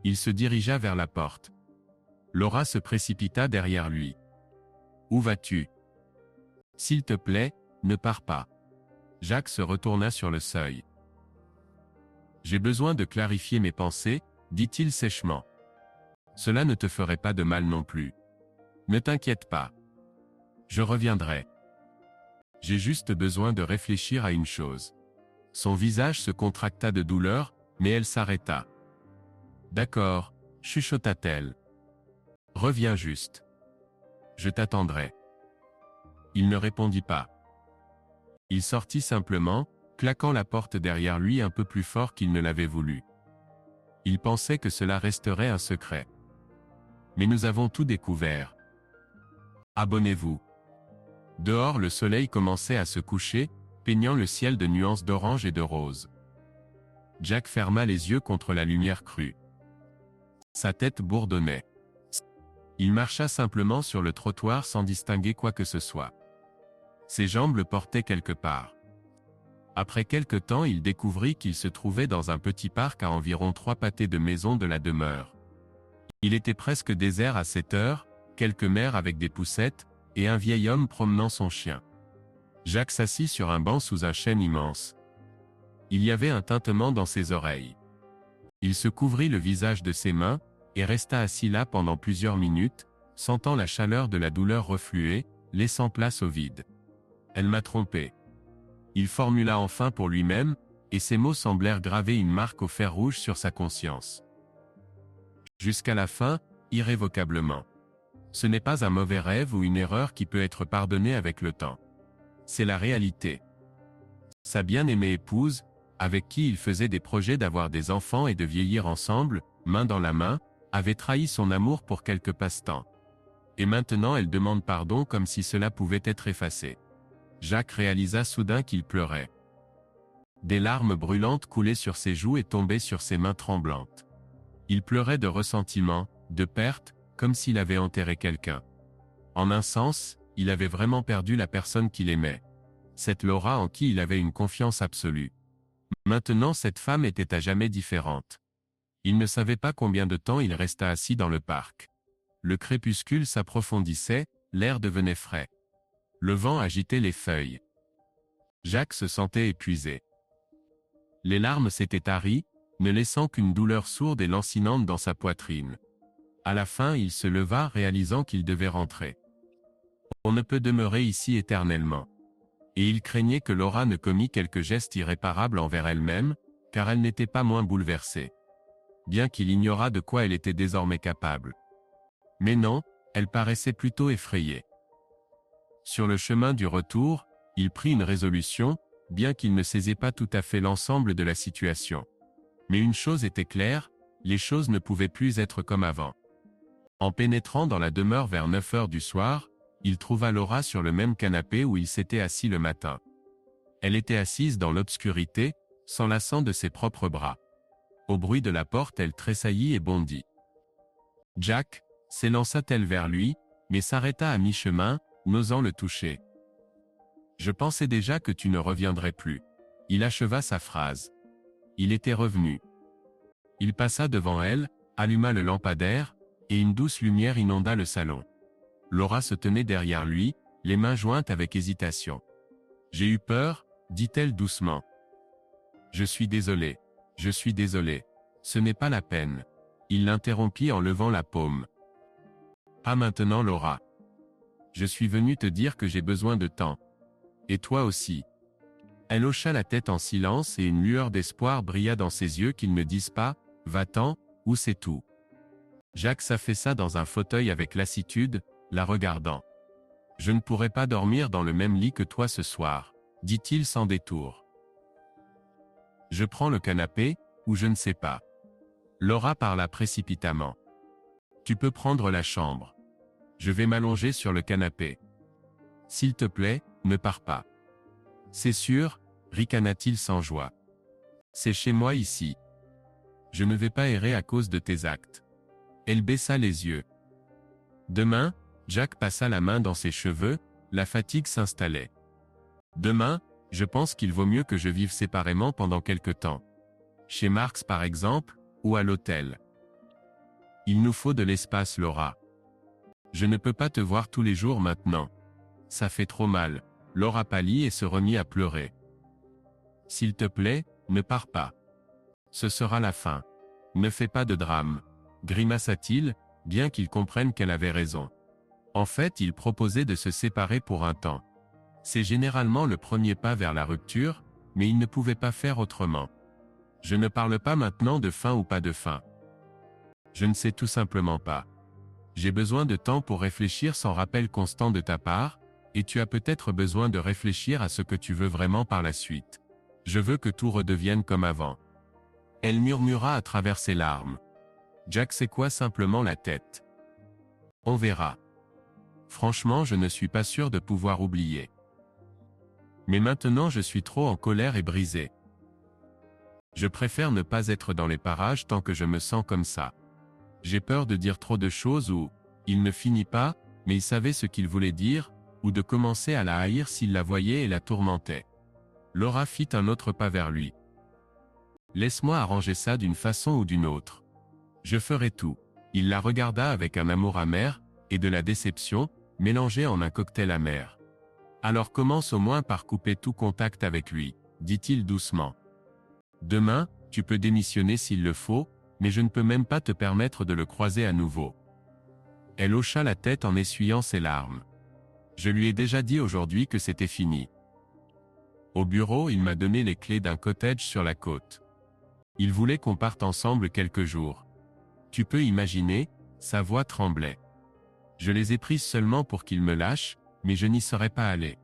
[SPEAKER 1] Il se dirigea vers la porte. Laura se précipita derrière lui. Où vas-tu? S'il te plaît, ne pars pas. Jack se retourna sur le seuil. J'ai besoin de clarifier mes pensées, dit-il sèchement. Cela ne te ferait pas de mal non plus. Ne t'inquiète pas. Je reviendrai. J'ai juste besoin de réfléchir à une chose. Son visage se contracta de douleur, mais elle s'arrêta. D'accord, chuchota-t-elle. Reviens juste. Je t'attendrai. Il ne répondit pas. Il sortit simplement, claquant la porte derrière lui un peu plus fort qu'il ne l'avait voulu. Il pensait que cela resterait un secret. Mais nous avons tout découvert. Abonnez-vous. Dehors, le soleil commençait à se coucher, peignant le ciel de nuances d'orange et de rose. Jack ferma les yeux contre la lumière crue. Sa tête bourdonnait. Il marcha simplement sur le trottoir sans distinguer quoi que ce soit. Ses jambes le portaient quelque part. Après quelque temps, il découvrit qu'il se trouvait dans un petit parc à environ 3 pâtés de maisons de la demeure. Il était presque désert à cette heure, quelques mères avec des poussettes, et un vieil homme promenant son chien. Jack s'assit sur un banc sous un chêne immense. Il y avait un tintement dans ses oreilles. Il se couvrit le visage de ses mains, et resta assis là pendant plusieurs minutes, sentant la chaleur de la douleur refluer, laissant place au vide. Elle m'a trompé. Il formula enfin pour lui-même, et ces mots semblèrent graver une marque au fer rouge sur sa conscience. Jusqu'à la fin, irrévocablement. Ce n'est pas un mauvais rêve ou une erreur qui peut être pardonnée avec le temps. C'est la réalité. Sa bien-aimée épouse, avec qui il faisait des projets d'avoir des enfants et de vieillir ensemble, main dans la main, avait trahi son amour pour quelques passe-temps. Et maintenant elle demande pardon comme si cela pouvait être effacé. Jack réalisa soudain qu'il pleurait. Des larmes brûlantes coulaient sur ses joues et tombaient sur ses mains tremblantes. Il pleurait de ressentiment, de perte, comme s'il avait enterré quelqu'un. En un sens, il avait vraiment perdu la personne qu'il aimait. Cette Laura en qui il avait une confiance absolue. Maintenant cette femme était à jamais différente. Il ne savait pas combien de temps il resta assis dans le parc. Le crépuscule s'approfondissait, l'air devenait frais. Le vent agitait les feuilles. Jack se sentait épuisé. Les larmes s'étaient taries, ne laissant qu'une douleur sourde et lancinante dans sa poitrine. À la fin, il se leva, réalisant qu'il devait rentrer. On ne peut demeurer ici éternellement. Et il craignait que Laura ne commît quelque geste irréparable envers elle-même, car elle n'était pas moins bouleversée. Bien qu'il ignorât de quoi elle était désormais capable. Mais non, elle paraissait plutôt effrayée. Sur le chemin du retour, il prit une résolution, bien qu'il ne saisissait pas tout à fait l'ensemble de la situation. Mais une chose était claire, les choses ne pouvaient plus être comme avant. En pénétrant dans la demeure vers 9 heures du soir, il trouva Laura sur le même canapé où il s'était assis le matin. Elle était assise dans l'obscurité, s'enlaçant de ses propres bras. Au bruit de la porte, elle tressaillit et bondit. Jack, s'élança-t-elle vers lui, mais s'arrêta à mi-chemin, n'osant le toucher. Je pensais déjà que tu ne reviendrais plus. Il acheva sa phrase. Il était revenu. Il passa devant elle, alluma le lampadaire, et une douce lumière inonda le salon. Laura se tenait derrière lui, les mains jointes avec hésitation. J'ai eu peur, dit-elle doucement. Je suis désolé. Je suis désolé. Ce n'est pas la peine. Il l'interrompit en levant la paume. Pas maintenant, Laura. Je suis venu te dire que j'ai besoin de temps. Et toi aussi. Elle hocha la tête en silence et une lueur d'espoir brilla dans ses yeux qu'ils ne disent pas « Va-t'en » ou « C'est tout ». Jack s'affaissa dans un fauteuil avec lassitude, la regardant. « Je ne pourrai pas dormir dans le même lit que toi ce soir, » dit-il sans détour. « Je prends le canapé, ou je ne sais pas. » Laura parla précipitamment. « Tu peux prendre la chambre. Je vais m'allonger sur le canapé. S'il te plaît, ne pars pas. » C'est sûr, ricana-t-il sans joie. C'est chez moi ici. Je ne vais pas errer à cause de tes actes. Elle baissa les yeux. Demain, Jack passa la main dans ses cheveux, la fatigue s'installait. Demain, je pense qu'il vaut mieux que je vive séparément pendant quelque temps. Chez Marx par exemple, ou à l'hôtel. Il nous faut de l'espace, Laura. Je ne peux pas te voir tous les jours maintenant. Ça fait trop mal. Laura pâlit et se remit à pleurer. S'il te plaît, ne pars pas. Ce sera la fin. Ne fais pas de drame. Grimaça-t-il, bien qu'il comprenne qu'elle avait raison. En fait, il proposait de se séparer pour un temps. C'est généralement le premier pas vers la rupture, mais il ne pouvait pas faire autrement. Je ne parle pas maintenant de fin ou pas de fin. Je ne sais tout simplement pas. J'ai besoin de temps pour réfléchir sans rappel constant de ta part, et tu as peut-être besoin de réfléchir à ce que tu veux vraiment par la suite. Je veux que tout redevienne comme avant. Elle murmura à travers ses larmes. Jack secoua simplement la tête. On verra. Franchement, je ne suis pas sûr de pouvoir oublier. Mais maintenant je suis trop en colère et brisé. Je préfère ne pas être dans les parages tant que je me sens comme ça. J'ai peur de dire trop de choses ou, il ne finit pas, mais il savait ce qu'il voulait dire, ou de commencer à la haïr s'il la voyait et la tourmentait. Laura fit un autre pas vers lui. Laisse-moi arranger ça d'une façon ou d'une autre. Je ferai tout. Il la regarda avec un amour amer, et de la déception, mélangée en un cocktail amer. Alors commence au moins par couper tout contact avec lui, dit-il doucement. Demain, tu peux démissionner s'il le faut, mais je ne peux même pas te permettre de le croiser à nouveau. Elle hocha la tête en essuyant ses larmes. Je lui ai déjà dit aujourd'hui que c'était fini. Au bureau, il m'a donné les clés d'un cottage sur la côte. Il voulait qu'on parte ensemble quelques jours. Tu peux imaginer, sa voix tremblait. Je les ai prises seulement pour qu'il me lâche, mais je n'y serais pas allé.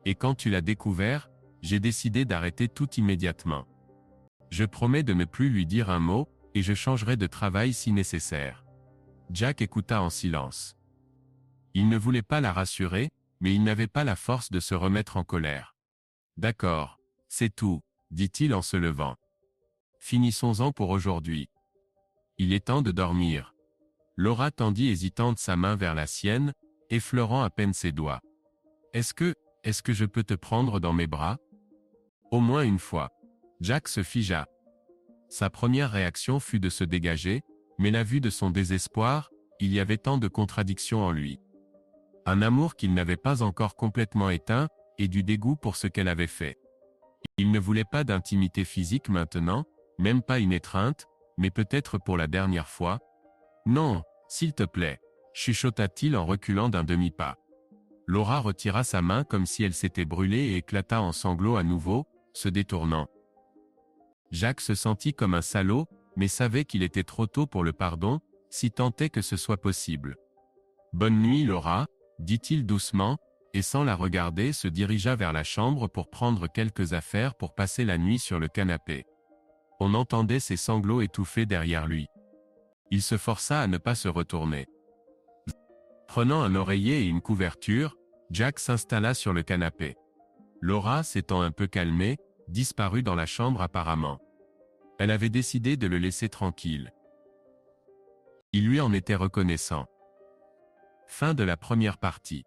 [SPEAKER 1] Et quand tu l'as découvert, j'ai décidé d'arrêter tout immédiatement. Je promets de ne plus lui dire un mot, et je changerai de travail si nécessaire. Jack écouta en silence. Il ne voulait pas la rassurer, mais il n'avait pas la force de se remettre en colère. D'accord, c'est tout, dit-il en se levant. Finissons-en pour aujourd'hui. Il est temps de dormir. Laura tendit hésitante sa main vers la sienne, effleurant à peine ses doigts. Est-ce que je peux te prendre dans mes bras? Au moins une fois. Jack se figea. Sa première réaction fut de se dégager, mais la vue de son désespoir, il y avait tant de contradictions en lui. Un amour qu'il n'avait pas encore complètement éteint, et du dégoût pour ce qu'elle avait fait. Il ne voulait pas d'intimité physique maintenant, même pas une étreinte, mais peut-être pour la dernière fois. Non, s'il te plaît, chuchota-t-il en reculant d'un demi-pas. Laura retira sa main comme si elle s'était brûlée et éclata en sanglots à nouveau, se détournant. Jack se sentit comme un salaud, mais savait qu'il était trop tôt pour le pardon, si tant est que ce soit possible. Bonne nuit, Laura, dit-il doucement, et sans la regarder se dirigea vers la chambre pour prendre quelques affaires pour passer la nuit sur le canapé. On entendait ses sanglots étouffés derrière lui. Il se força à ne pas se retourner. Prenant un oreiller et une couverture, Jack s'installa sur le canapé. Laura, s'étant un peu calmée, disparut dans la chambre apparemment. Elle avait décidé de le laisser tranquille. Il lui en était reconnaissant. Fin de la première partie.